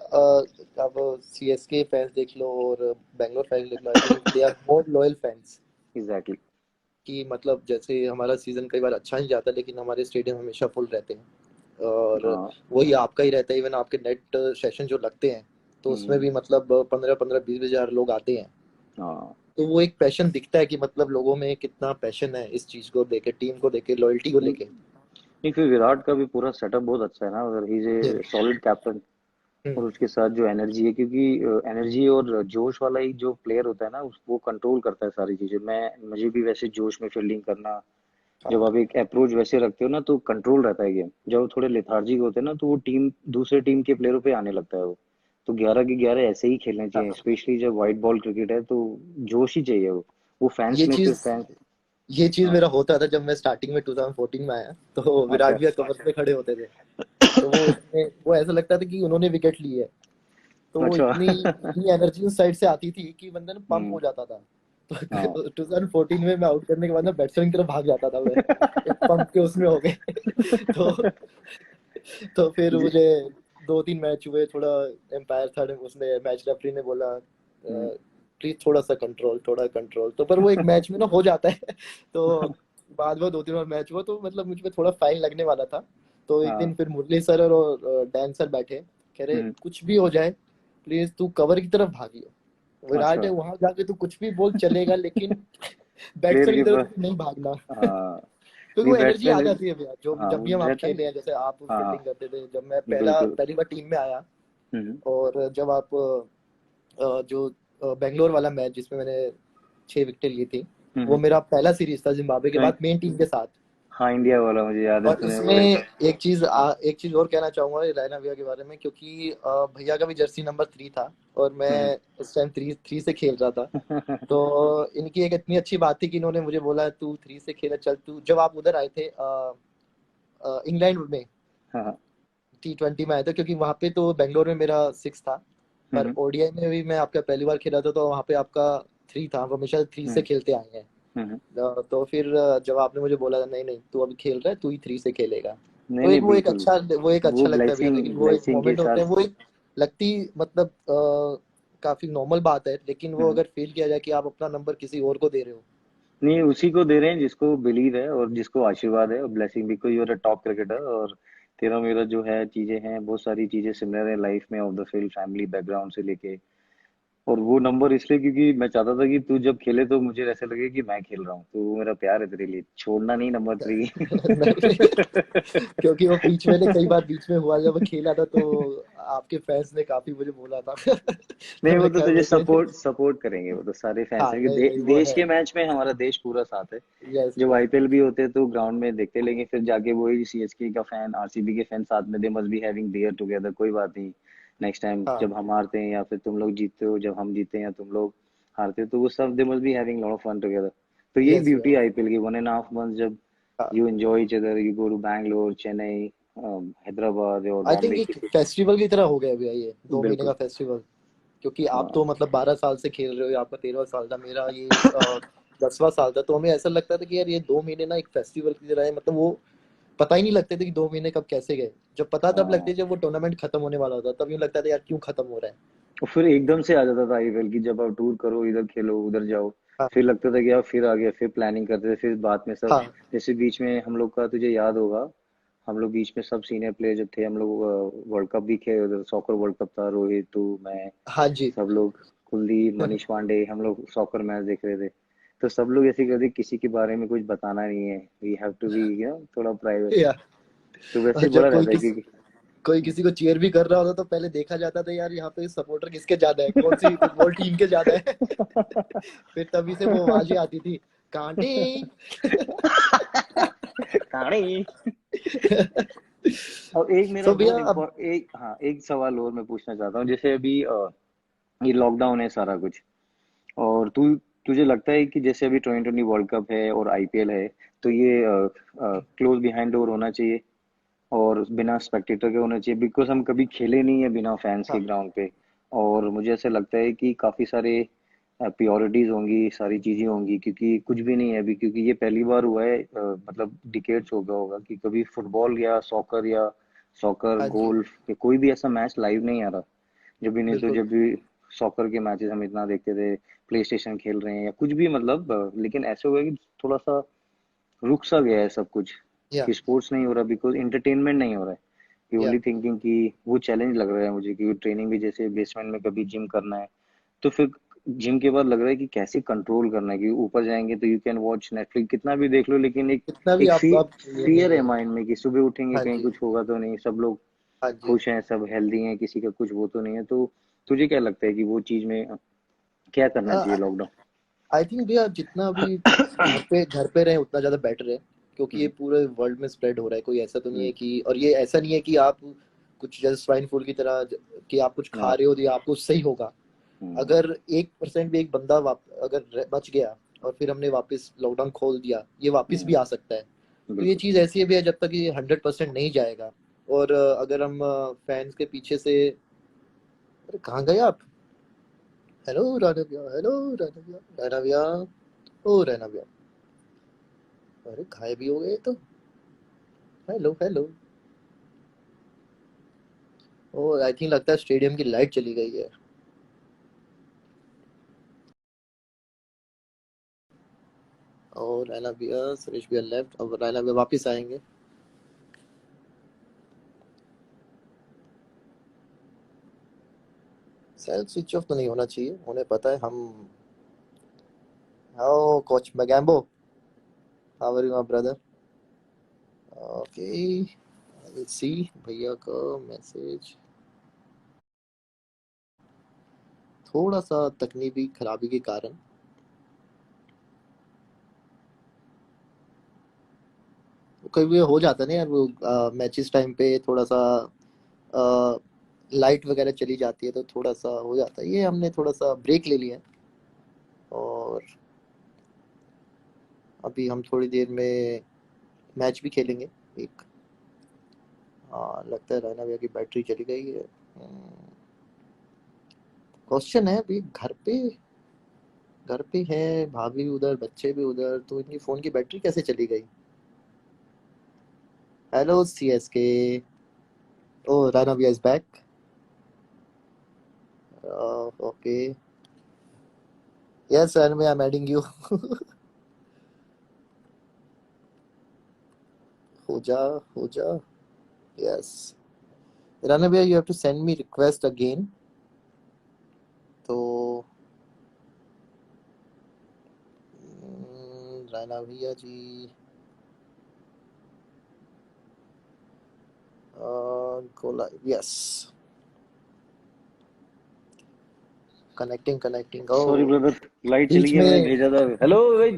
S1: अब सीएसके फैंस देख लो और बैंगलोर फैंस देख लो, I think they are more loyal fans.
S2: Exactly.
S1: कि मतलब जैसे हमारा सीजन कई बार अच्छा नहीं जाता, लेकिन हमारे स्टेडियम हमेशा फुल रहते हैं। और
S2: हाँ।
S1: वही आपका ही रहता है, इवन आपके नेट सेशन जो लगते हैं तो उसमें
S2: हम्म,
S1: भी मतलब 15-15 20 हजार लोग आते हैं।
S2: हाँ।
S1: तो वो एक पैशन दिखता है कि मतलब लोगों में कितना पैशन है इस चीज को लेके, टीम को लेके, लॉयल्टी को
S2: नहीं
S1: लेके।
S2: नहीं, फिर विराट का भी पूरा सेटअप बहुत अच्छा है ना, अगर he is a solid captain.
S1: Hmm.
S2: और उसके साथ जो एनर्जी है, क्योंकि एनर्जी और जोश वाला ही जो प्लेयर होता है ना, वो कंट्रोल करता है सारी चीजें। मुझे भी वैसे जोश में फील्डिंग करना, जब
S1: हाँ।
S2: आप एक अप्रोच वैसे रखते हो ना, तो कंट्रोल रहता है गेम। जब वो थोड़े लेथार्जिक होते हैं ना, तो वो टीम दूसरे टीम के प्लेयरों पे आने लगता है वो। तो 11 के 11 ऐसे ही खेलने चाहिए,
S1: हाँ।
S2: स्पेशली जब व्हाइट बॉल क्रिकेट है, तो जोश ही चाहिए वो फैंस
S1: ये
S2: में फिर
S1: चीज
S2: फैंस।
S1: ये चीज
S2: हाँ।
S1: मेरा होता था जब मैं स्टार्टिंग में 2014 में आया, तो विराट
S2: अच्छा।
S1: भैया कवर पे खड़े होते थे। तो वो उसमें वो ऐसा लगता था कि उन्होंने विकेट ली है। तो वो
S2: अच्छा।
S1: इतनी इतनी एनर्जी उस साइड से आती थी कि बंदा ना पंप
S2: हम्म।
S1: हो जाता था।
S2: हाँ।
S1: तो 2014 में मैं आउट करने के बाद ना बैट्समैन की तरफ भाग जाता था मैं। एक पंप के उसमें हो गए। तो तो फिर
S2: जी।
S1: मुझे 2-3 मैच हुए, थोड़ा एम्पायर था उसने, मैच रेफरी ने बोला
S2: हम्म,
S1: प्लीज थोड़ा सा कंट्रोल, थोड़ा कंट्रोल। तो पर वो एक मैच में ना हो जाता है। तो बाद में 2-3 और मैच हुआ तो मतलब मुझ पे थोड़ा फाइन लगने वाला था। तो एक दिन
S2: हाँ।
S1: फिर मुरली सर और डैन सर बैठे, कह रहे
S2: हम्म।
S1: कुछ भी हो जाए प्लीज तू कवर की तरफ भागियो। विराट
S2: अच्छा।
S1: है वहां जाके तू कुछ भी बोल चलेगा, लेकिन
S2: प्लेयर
S1: बैट्समैन की
S2: के
S1: तरफ
S2: पास,
S1: तो नहीं भागना।
S2: हाँ।
S1: क्योंकि
S2: नहीं,
S1: वो एनर्जी आ
S2: बैट्समैन।
S1: जाती है भैया, जो
S2: हाँ,
S1: जब
S2: वो
S1: भी हम आप
S2: रहता है।
S1: खेले हैं, जैसे आप
S2: हाँ।
S1: फील्डिंग करते थे, जब मैं
S2: बिल्कुल।
S1: पहली बार टीम में आया।
S2: हम्म
S1: और जब आप जो बेंगलोर वाला मैच जिसमें मैंने 6 विकेटें ली थी, वो
S2: हम्म।
S1: मेरा पहला सीरीज था जिम्बाब्वे के
S2: हाँ।
S1: बाद मेन टीम के साथ।
S2: हाँ, इंडिया वाला मुझे याद है,
S1: और
S2: तूने
S1: इसमें
S2: वो।
S1: एक चीज और कहना चाहूंगा रैना भैया के बारे में, क्योंकि भैया का भी जर्सी नंबर 3 था और
S2: हम्म।
S1: मैं उस टाइम 3 से खेल रहा था। तो इनकी एक इतनी अच्छी बात थी कि इन्होंने मुझे बोला तू 3 से खेला चल। तू जब आप उधर आए थे इंग्लैंड में,
S2: हाँ।
S1: T20 में आया था, क्योंकि वहां पे तो बेंगलोर में मेरा 6 था। पर
S2: हम्म
S1: ओडीआई में भी मैं आपका पहली बार खेला था, तो वहां पे आपका 3 था। हम हमेशा 3 से
S2: हम्म
S1: खेलते आए हैं।
S2: हम्म।
S1: तो फिर जब आपने मुझे बोला नहीं नहीं तू अभी खेल रहा है, तू ही 3 से खेलेगा।
S2: नहीं
S1: तो
S2: नहीं,
S1: एक
S2: बिल्कुल।
S1: वो एक
S2: वो
S1: अच्छा लगता है भैया,
S2: ब्लेसिंग
S1: लेकिन वो एक
S2: ब्लेसिंग के
S1: मोमेंट होते
S2: साथ।
S1: हैं, वो एक लगती मतलब काफी नॉर्मल बात है, लेकिन वो
S2: हम्म।
S1: अगर फील किया जाए कि आप अपना नंबर किसी और को दे रहे हो।
S2: नहीं, उसी को दे रहे हैं जिसको बिलीव है और जिसको आशीर्वाद है, और ब्लेसिंग भी, कोई और टॉप क्रिकेटर। और तेरा मेरा जो है चीजें हैं, बहुत सारी चीजें सिमिलर है लाइफ में, of the field, family background से लेके। और वो नंबर इसलिए क्योंकि मैं चाहता था कि तू जब खेले तो मुझे ऐसा लगे कि मैं खेल रहा हूँ, तो वो मेरा प्यार है तेरे लिए, छोड़ना नहीं नंबर 3।
S1: नहीं, क्योंकि वो बीच में ने कई बार बीच में हुआ जब मैं खेला था तो आपके फैंस ने काफी मुझे बोला था।
S2: नहीं,
S1: तो
S2: वो
S1: मैं
S2: तो
S1: क्या
S2: तुझे
S1: बोलते हैं।
S2: सपोर्ट सपोर्ट करेंगे, वो तो सारे फैंस
S1: हाँ
S2: हैं कि
S1: नहीं नहीं वो
S2: देश
S1: है।
S2: के मैच में हमारा देश पूरा साथ है।
S1: यस
S2: जब
S1: यस।
S2: आईपीएल भी होते हैं तो ग्राउंड में देखते, लेंगे फिर जाके वही सीएसके का फैन, आरसीबी के फैन साथ में, they must be having beer together, कोई बात नहीं। नेक्स्ट टाइम
S1: हाँ
S2: जब हम हारते हैं या फिर तुम लोग जीतते हो, जब हम जीते हैं या तुम लोग हारते हो, तो वो सब they must be having lot of fun together. तो यही
S1: यस
S2: ब्यूटी
S1: यस।
S2: आईपीएल की, 1.5 months जब
S1: हाँ
S2: you enjoy each other, you go to Bangalore, Chennai, Hyderabad और
S1: आई थिंक
S2: बॉम्बे
S1: एक
S2: किसी।
S1: फेस्टिवल की तरह हो गया भैया ये 2 महीने का
S2: बिल्कुल।
S1: फेस्टिवल। क्योंकि आप
S2: हाँ
S1: तो मतलब 12 साल से खेल रहे हो, आपका 13वां साल था, मेरा ये 10वां साल था, तो हमें ऐसा लगता था कि यार ये 2 महीने ना एक फेस्टिवल की तरह है, मतलब वो पता ही नहीं लगते थे कि 2 महीने कब कैसे गए। जब पता तब लगते
S2: हाँ।
S1: जब वो टूर्नामेंट खत्म होने वाला होता, तब यूँ लगता था यार क्यों खत्म हो रहा है।
S2: और फिर एकदम से आ जाता था आईपीएल की, जब आप टूर करो, इधर खेलो उधर जाओ,
S1: हाँ
S2: फिर लगता था कि यार फिर आ गया, फिर प्लानिंग करते थे, फिर बाद में सब।
S1: हाँ
S2: जैसे बीच में हम लोग का तुझे याद होगा, हम लोग बीच में सब सीनियर प्लेयर जब थे, हम लोग वर्ल्ड कप भी खेले उधर, सॉकर वर्ल्ड कप था, रोहित, तू, मैं,
S1: हाँ जी।
S2: सब लोग, कुलदीप, मनीष पांडे, हम लोग सॉकर मैच देख रहे थे। तो सब लोग ऐसे कहते किसी के बारे में कुछ बताना नहीं है, वी हैव टू बी थोड़ा प्राइवेट।
S1: या
S2: तो वैसे
S1: और
S2: ही बड़ा
S1: जब
S2: रहता है क्योंकि
S1: कोई किसी को चीयर भी कर रहा होता तो पहले देखा जाता था यार यहाँ पे सपोर्टर किसके ज्यादा है, कौन सी फुटबॉल टीम के ज्यादा है। फिर तभी से वो आवाजें आती थी, कांटे।
S2: कहानी। और एक मेरा
S1: सो भैया
S2: बहुत
S1: अब
S2: इम्पोर्टेंट, एक, हाँ, एक सवाल और मैं पूछना चाहता हूँ। जैसे अभी ये लॉकडाउन है सारा कुछ, और तुझे लगता है कि जैसे अभी 2020 वर्ल्ड कप है और आईपीएल है, तो ये क्लोज बिहाइंड डोर होना चाहिए और बिना स्पेक्टेटर के होना चाहिए, बिकॉज हम कभी खेले नहीं है बिना फैंस के
S1: हाँ
S2: ग्राउंड पे। और मुझे ऐसा लगता है कि काफी सारे प्योरिटीज होंगी, सारी चीजें होंगी, क्योंकि कुछ भी नहीं है अभी, क्योंकि ये पहली बार हुआ है, मतलब डिकेड्स हो गया होगा कि कभी फुटबॉल या सॉकर
S1: हाँ जी
S2: गोल्फ या कोई भी ऐसा मैच लाइव नहीं आ रहा। जब भी, नहीं तो
S1: बिल्कुल।
S2: जब भी सॉकर के मैचेस हम इतना देखते थे, प्ले स्टेशन खेल रहे हैं या कुछ भी, मतलब लेकिन ऐसे हुआ है कि थोड़ा सा रुक सा गया है सब कुछ,
S1: या
S2: कि स्पोर्ट्स नहीं हो रहा, बिकॉज इंटरटेनमेंट नहीं हो रहा है। कि
S1: या
S2: ओनली थिंकिंग कि वो चैलेंज लग रहा है मुझे, कि ट्रेनिंग भी जैसे बेसमेंट में कभी जिम करना है, तो फिर जिम के बाद लग रहा है कि कैसे कंट्रोल करना है, कि ऊपर जाएंगे तो यू कैन वॉच नेटफ्लिक्स कितना भी देख लो, लेकिन एक
S1: इतना भी
S2: एक
S1: आप ये
S2: फियर
S1: नहीं
S2: है
S1: है।
S2: माइंड में कि सुबह उठेंगे
S1: हाँ
S2: कहीं
S1: जी
S2: कुछ होगा तो नहीं, सब लोग
S1: हाँ जी।
S2: खुश हैं, सब हेल्दी हैं, किसी का कुछ वो तो नहीं है। तो तुझे क्या लगता है कि वो चीज में क्या करना चाहिए लॉकडाउन?
S1: आई थिंक भैया जितना भी घर पे रहे उतना ज्यादा बेटर है। क्योंकि ये
S2: हम्म।
S1: पूरे वर्ल्ड में स्प्रेड हो रहा है, कोई ऐसा तो नहीं
S2: हम्म।
S1: है कि, और ये ऐसा नहीं है कि आप कुछ जैसे स्वाइन फ्लू की तरह कि आप कुछ खा
S2: हाँ।
S1: रहे हो तो ये आपको सही होगा।
S2: हम्म।
S1: अगर 1% भी एक बंदा अगर बच गया और फिर हमने वापस लॉकडाउन खोल दिया, ये वापस भी
S2: हम्म।
S1: आ सकता है। तो ये
S2: बिल्कुल।
S1: चीज़ ऐसी है भैया जब तक ये 100% नहीं जाएगा। और अगर हम फैंस के पीछे से, अरे कहाँ गए आप? हेलो राणा भैया, हेलो राणा भैया, राणा भैया, ओ राणा भैया, अरे गायब भी हो गए तो। Hello hello. Oh I think लगता है स्टेडियम की लाइट चली गई है। और राणा भैया, सुरेश भैया लेफ्ट, अब राणा भैया वापस आएंगे। सेल्फ स्विच ऑफ तो नहीं होना चाहिए, उन्हें पता है हम। Oh coach Mogambo, how are you my brother? Okay, let's see भैया का मैसेज। थोड़ा सा तकनीकी खराबी के कारण कई बार हो जाता है ना यार, वो मैचेस टाइम पे थोड़ा सा लाइट वगैरह चली जाती है तो थोड़ा सा हो जाता है। ये हमने थोड़ा सा ब्रेक ले लिया है और अभी हम थोड़ी देर में मैच भी खेलेंगे एक। हाँ लगता है रैना भैया की बैटरी चली गई है। क्वेश्चन है अभी घर पे है, भाभी उधर, बच्चे भी उधर, तो इनकी फोन की बैटरी कैसे चली गई? हेलो सी एस के। ओ रैना भैया is back. Okay, yes Raina भैया, आई एम एडिंग यू। हो जा, हो जा। यस, राणा भैया, you have to send me request again. तो राणा भैया जी, गोला, yes, connecting connecting. Oh,
S2: sorry brother, light चली
S1: बीच
S2: गई, मैंने
S1: में
S2: भेजा था। हेलो भाई,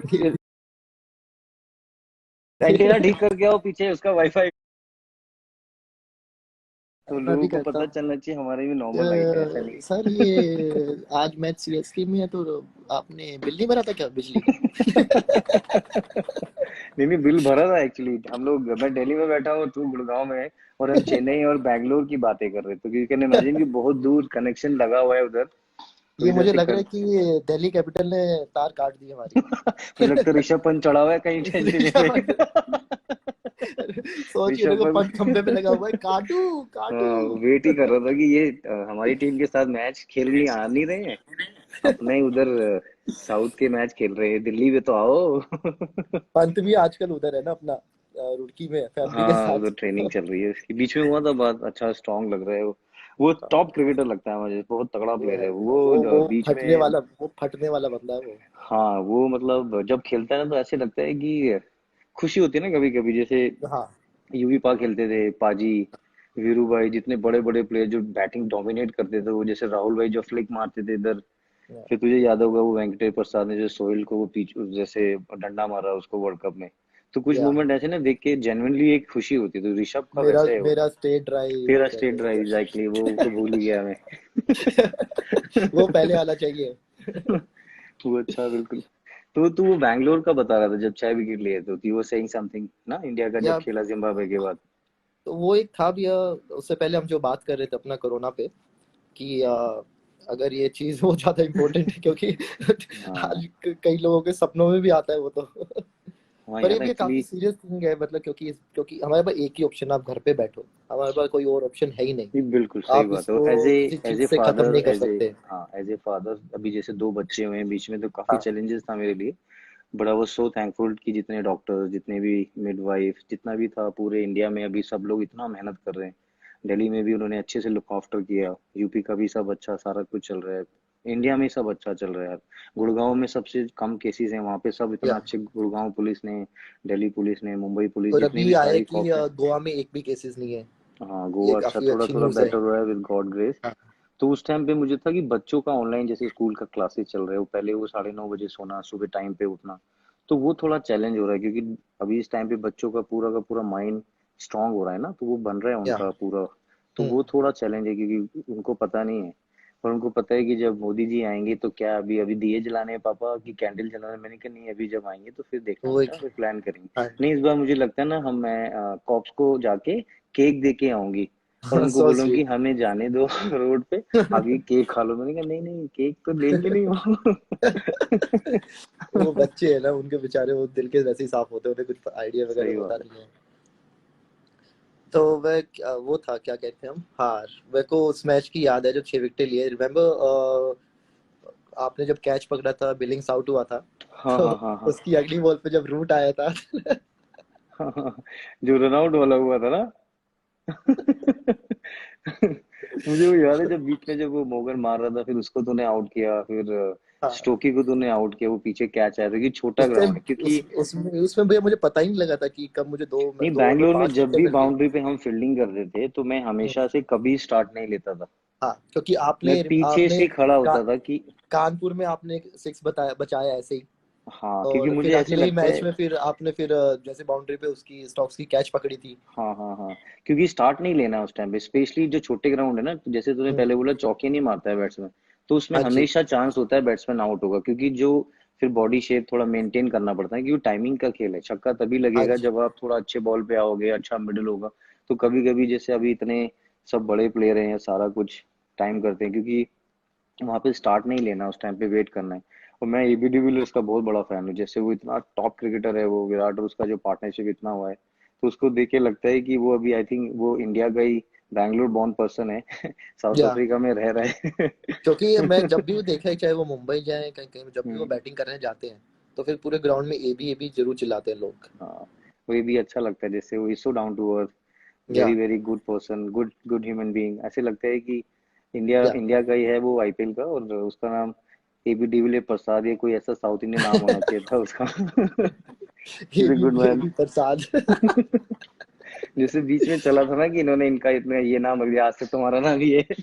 S2: एंटीना ठीक करके आओ पीछे उसका वाईफाई। तो
S1: मैं
S2: लोगों
S1: भी
S2: को
S1: करता
S2: पता
S1: हूँ।
S2: चलना चाहिए हमारी भी नॉर्मल लाइट है, ऐसा
S1: सर,
S2: नहीं।
S1: ये आज मैच सीएसके में है, तो आपने बिल नहीं भरा था क्या बिजली का?
S2: नहीं नहीं, बिल भरा था एक्चुअली। हम लोग, मैं दिल्ली में बैठा हूँ, तू गुड़गांव में है, और हम चेन्नई और बैंगलोर की बातें कर रहे थे। तो यू कैन इमेजिन कि बहुत दूर कनेक्शन लगा हुआ है उधर। तो
S1: ये
S2: इधर
S1: मुझे
S2: से
S1: लग रहा
S2: कर
S1: है कि दिल्ली कैपिटल ने तार काट दी हमारी।
S2: मुझे लगता है ऋषभ पंत चढ़ा हुआ है कहीं एंटीने पे।
S1: सोचिए ना,
S2: ऋषभ
S1: कोई पंख
S2: पंत
S1: खंबे पे लगा हुआ है, काटू काटू।
S2: वेट ही कर रहा था कि ये हमारी टीम के साथ मैच खेलने आ नहीं रहे हैं, अपने उधर साउथ के मैच खेल रहे हैं, दिल्ली में तो आओ।
S1: पंत भी आजकल उधर है ना अपना, रुड़की में फैमिली के
S2: हाँ, उधर
S1: साथ।
S2: ट्रेनिंग चल रही है उसकी, बीच में हुआ था बात, अच्छा स्ट्रांग लग रहा है वो टॉप क्रिकेटर लगता है मुझे, बहुत तगड़ा
S1: वो
S2: प्लेयर
S1: है,
S2: है
S1: वो
S2: वो बीच
S1: फटने
S2: में।
S1: वाला, वो फटने वाला बंदा है वो।
S2: हाँ, वो मतलब जब खेलता है ना तो ऐसे लगता है कि खुशी होती है ना कभी कभी, जैसे
S1: हाँ,
S2: यूवी पा खेलते थे, पाजी, वीरू भाई, जितने बड़े बड़े प्लेयर जो बैटिंग डोमिनेट करते थे, वो जैसे राहुल भाई जो फ्लिक मारते थे इधर। फिर तुझे याद होगा वो वेंकटेश प्रसाद ने जो सोहेल को वो पीछ जैसे डंडा मारा उसको वर्ल्ड कप में। तो कुछ
S1: या
S2: मोमेंट ऐसे ना देख के जेन्युइनली एक खुशी होती है, तो ऋषभ का
S1: मेरा
S2: वैसे है वो।
S1: मेरा स्टेट ड्राइव वो
S2: तेरा
S1: कहते
S2: स्टेट
S1: हैं
S2: ड्राइव, एग्जैक्टली, वो तो भूल ही गया मैं।
S1: वो पहले आना चाहिए।
S2: वो अच्छा, बिल्कुल। तो तू वो बैंगलोर का बता रहा था जब 6 विकेट लिए, तो यू वर सेइंग समथिंग ना, इंडिया का जब
S1: या
S2: खेला जिम्बाब्वे के बाद।
S1: तो वो एक था भैया, उससे पहले हम जो बात कर रहे थे अपना कोरोना पे, कि अगर ये चीज बहुत ज्यादा इम्पोर्टेंट है, क्योंकि
S2: हाँ,
S1: आज कई लोगों के सपनों में भी आता है वो तो।
S2: हाँ
S1: पर ये
S2: यार
S1: भी काफी
S2: एक्चुअली।
S1: सीरियस थिंग है, मतलब क्योंकि क्योंकि हमारे पास एक ही ऑप्शन, आप घर पे बैठो, हमारे पास कोई और ऑप्शन है ही नहीं।
S2: नहीं, बिल्कुल सही
S1: आप
S2: बात है।
S1: इसको किसी
S2: एज
S1: चीज
S2: ए
S1: से खत्म
S2: फादर,
S1: नहीं कर
S2: एज ए,
S1: सकते।
S2: हाँ एज ए फादर, अभी जैसे दो बच्चे हुए हैं बीच में, तो काफी
S1: हाँ,
S2: चैलेंजेस था मेरे लिए। But I was so thankful कि जितने डॉक्टर्स, जितने भी मिडवाइफ, जितना भी था पूरे इंडिया में, अभी सब लोग इतना मेहनत कर रहे हैं। दिल्ली में भी उन्होंने अच्छे से लुक आफ्टर किया, यूपी का भी सब अच्छा, सारा कुछ चल रहा है। इंडिया में सब अच्छा चल रहा है यार। गुड़गांव में सबसे कम केसेस हैं, वहां पे सब इतना
S1: या
S2: अच्छे, गुड़गांव पुलिस ने, दिल्ली पुलिस ने, मुंबई पुलिस,
S1: और
S2: जितने
S1: अभी
S2: भी
S1: आया है
S2: सारी
S1: कि
S2: फोर्स है।
S1: गोवा में एक भी केसेस नहीं है।
S2: हाँ,
S1: ये
S2: गोवा अच्छा,
S1: काफी
S2: थोड़ा
S1: अच्छी
S2: थोड़ा
S1: न्यूज है।
S2: बेटर हो रहा है विद गॉड ग्रेस।
S1: हाँ,
S2: तो उस टाइम पे मुझे था कि बच्चों का ऑनलाइन जैसे स्कूल का क्लासेस चल रहे हो, पहले वो 9:30 बजे सोना, सुबह टाइम पे उठना, तो वो थोड़ा चैलेंज हो रहा है, क्योंकि अभी इस टाइम पे बच्चों का पूरा माइंड स्ट्रांग हो रहा है ना, तो वो बन रहा है
S1: या
S2: उनका पूरा। तो
S1: हम्म
S2: वो थोड़ा चैलेंज है, क्योंकि उनको पता नहीं है। पर उनको पता है कि जब मोदी जी आएंगे तो क्या, अभी अभी दिए जलाने हैं पापा कि कैंडल जलाने हैं? मैंने कहा नहीं, अभी जब आएंगे तो फिर देखना
S1: वो
S2: बेटा,
S1: एक,
S2: फिर प्लान करेंगे।
S1: हाँ,
S2: नहीं, इस बार मुझे लगता है ना, मैं कॉप्स को जाके केक दे के आऊंगी, और उनको
S1: सो
S2: बोलूँ कि
S1: स्वीट।
S2: हमें जाने दो रोड पे, आगे केक खा लो। मैंने कहा नहीं नहीं, केक तो लेंगे नहीं वो।
S1: वो बच्चे है ना, उनके बेचारे वो दिल के वैसे ही साफ होते हैं, उन्हें कुछ आइडिया वगैरह
S2: सही
S1: होता
S2: बात है।
S1: नहीं है। तो वो था, क्या कहते हैं हम, हार, मेरे को उस मैच की याद है जब 6 विकेट लिए, रिमेम्बर? आपने जब कैच पकड़ा था, बिलिंग्स आउट हुआ था,
S2: हाँ
S1: तो
S2: हाँ हाँ हाँ।
S1: उसकी अगली बॉल पे जब रूट आया था।
S2: हाँ, हाँ, जो रन आउट वाला हुआ था ना। मुझे वो याद है, जब बीच में जब वो मोगन मार रहा था, फिर उसको तूने आउट किया, फिर
S1: हाँ,
S2: स्टोकी को तूने आउट किया, वो पीछे कैच आया था, क्योंकि छोटा
S1: उस टाइम
S2: ग्राउंड है, क्योंकि
S1: उसमें भैया मुझे पता ही नहीं लगा था कि कब मुझे दो
S2: नहीं,
S1: दो ओवर में
S2: बैंगलोर में
S1: 5 विकेटें
S2: जब भी
S1: मिल गई।
S2: बाउंड्री पे हम फील्डिंग करते थे, तो मैं हमेशा से कभी स्टार्ट नहीं लेता था।
S1: हाँ, क्योंकि
S2: मैं
S1: आपने
S2: पीछे
S1: आपने
S2: से खड़ा
S1: का,
S2: होता था कि,
S1: कानपुर में आपने 6 बताया, बचाया ऐसे ही।
S2: हाँ, क्योंकि
S1: और फिर
S2: मुझे ऐसे
S1: अगले ही
S2: लगता
S1: मैच
S2: है।
S1: में फिर आपने फिर जैसे बाउंड्री पे उसकी स्टॉक्स की कैच पकड़ी थी।
S2: हाँ हाँ हाँ, क्योंकि स्टार्ट नहीं लेना है उस टाइम पे, स्पेशली जो छोटे ग्राउंड है ना, तो जैसे तूने
S1: हम्म,
S2: पहले बोला चौके नहीं मारता है बैट्समैन, तो उसमें
S1: हाँ जी,
S2: हमेशा चांस होता है बैट्समैन आउट होगा, क्योंकि जो फिर बॉडी शेप थोड़ा मेंटेन करना पड़ता है, क्योंकि टाइमिंग का खेल है। छक्का तभी
S1: हाँ
S2: लगेगा
S1: जी।
S2: जब आप थोड़ा अच्छे बॉल पे आओगे, अच्छा मिडल होगा। तो कभी कभी जैसे अभी इतने सब बड़े प्लेयर हैं, सारा कुछ टाइम करते हैं, क्योंकि वहां पे स्टार्ट नहीं लेना, उस टाइम पे वेट करना है। और मैं एबी डिविलियर्स का बहुत बड़ा फैन हूँ, जैसे वो इतना टॉप क्रिकेटर है वो विराट, और उसका जो पार्टनरशिप इतना हुआ है, तो उसको देख के लगता है कि वो अभी, आई थिंक वो इंडिया का ही बैंगलोर बॉर्न पर्सन है। साउथ
S1: या
S2: अफ्रीका में रह रहा है।
S1: क्योंकि मैं जब भी वो देखा है, चाहे वो मुंबई जाए कहीं कहीं, जब भी वो
S2: हम्म,
S1: बैटिंग करने जाते हैं, तो फिर पूरे ग्राउंड में ए बी जरूर चिल्लाते हैं लोग।
S2: हाँ, वो ये भी अच्छा लगता है, जैसे वो is so down to earth.
S1: या
S2: very very good person, good good human being. ऐसे लगता है कि इंडिया
S1: या
S2: इंडिया का ही है वो आईपीएल का, और उसका नाम एबी डिविलियर प्रसाद या कोई ऐसा साउथ इंडियन नाम होना चाहिए था उसका।
S1: ये
S2: इज ए
S1: भी
S2: गुड
S1: ये
S2: मैन।
S1: भी प्रसाद।
S2: जैसे बीच में चला था ना कि इन्होंने इनका इतना ये नाम रख दिया, आज से तुम्हारा नाम ये है।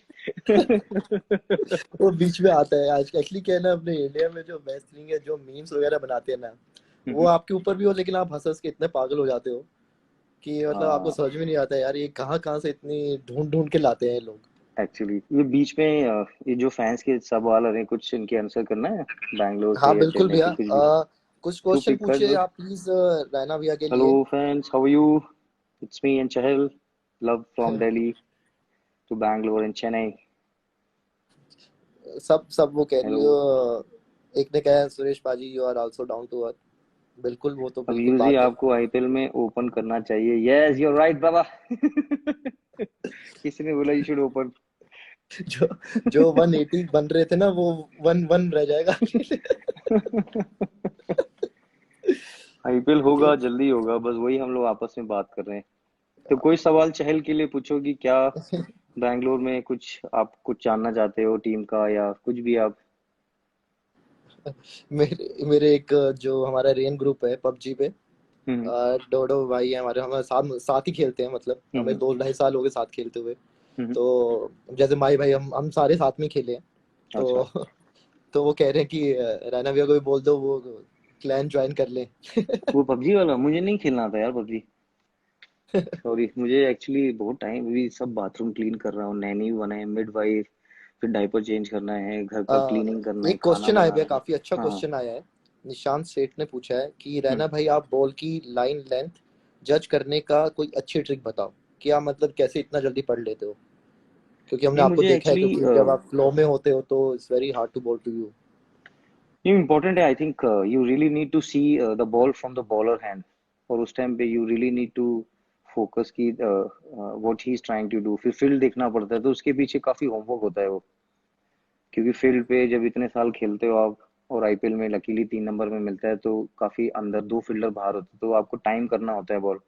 S1: वो बीच में आता है आज एक्चुअली क्या है ना, अपने इंडिया में जो रेसलिंग है, जो मीम्स वगैरह बनाते हैं ना, वो आपके ऊपर भी हो, लेकिन आप हंस हंस के इतने पागल हो जाते हो कि मतलब आपको
S2: हाँ
S1: समझ में नहीं आता यार ये कहाँ कहाँ से इतनी ढूंढ ढूंढ के लाते हैं ये लोग।
S2: एक्चुअली ये बीच में ये जो फैंस के सवाल आ रहे हैं, कुछ इनके आंसर करना है, बैंगलोर
S1: हाँ
S2: के या
S1: बिल्कुल
S2: चेन्नई
S1: भैया,
S2: के, कुछ भी।
S1: कुछ
S2: तू
S1: क्वेश्चन
S2: पिक कर
S1: पूछिए
S2: दो।
S1: आप प्लीज, रैना भैया के
S2: हेलो
S1: लिए।
S2: Fans, how are you? It's me and Chahal, love from Delhi to Bangalore and Chennai.
S1: सब सब वो कह रही
S2: हेलो।
S1: हो। एक ने कहा है Suresh paaji you are also down to earth. बिल्कुल, वो तो
S2: अब
S1: बिल्कुल
S2: यूजी
S1: बात है।
S2: आपको आईपीएल में ओपन करना चाहिए। यस यू राइट बाबा। किसी ने बोला यू शुड ओपन।
S1: जो जो 180 बन रहे थे ना, वो 1-1 रह जाएगा।
S2: आईपीएल होगा,
S1: तो
S2: जल्दी होगा, बस वही हम लोग आपस में बात कर रहे हैं। तो कोई सवाल चहल के लिए पूछो कि क्या बैंगलोर में कुछ आप कुछ जानना चाहते हो टीम का, या कुछ भी आप।
S1: मेरे मेरे एक जो हमारा रेन ग्रुप है पबजी पे,
S2: हम्म
S1: डोडो भाई है हमारे, हम साथ साथ ही खेलते हैं, मतलब हमें
S2: हम्म
S1: 2-2.5 साल हो गए साथ खेलते हुए।
S2: हम्म।
S1: तो जैसे माई भाई, हम सारे साथ में खेले हैं।
S2: अच्छा।
S1: तो तो वो कह रहे हैं कि रैना भैया को भी बोल दो वो क्लैन ज्वाइन कर ले।
S2: वो पबजी वाला मुझे नहीं खेलना था यार पबजी। सॉरी, मुझे एक्चुअली बहुत टाइम, अभी सब बाथरूम क्लीन कर रहा हूँ, नैनी बना है, मिड वाइफ, फिर डायपर चेंज करना है, घर का क्लीनिंग करना है,
S1: एक
S2: खाना
S1: क्वेश्चन आया भैया,
S2: बनाना है।
S1: काफी अच्छा
S2: हाँ।
S1: क्वेश्चन आया है। निशांत सेठ ने पूछा है कि
S2: हम्म।
S1: रैना भाई आप बॉल की लाइन लेंथ जज करने का कोई अच्छी ट्रिक बताओ। क्या मतलब कैसे इतना जल्दी पढ़ लेते हो? क्योंकि हमने
S2: नहीं
S1: आपको
S2: मुझे
S1: देखा है,
S2: एक्चुअली
S1: क्योंकि जब आप फ्लो में होते हो तो it's very hard to bowl to you.
S2: ये इम्पोर्टेंट है। I think you really need to see the ball from the bowler hand, और उस टाइम पे you really need to focus की what he is trying to do. फिर field देखना पड़ता है, तो उसके पीछे काफी होमवर्क होता है वो, क्योंकि फील्ड पे जब इतने साल खेलते हो आप, और आईपीएल में लकीली 3 नंबर में मिलता है, तो काफी अंदर दो फील्डर बाहर होते हैं, तो आपको टाइम करना होता है बॉल।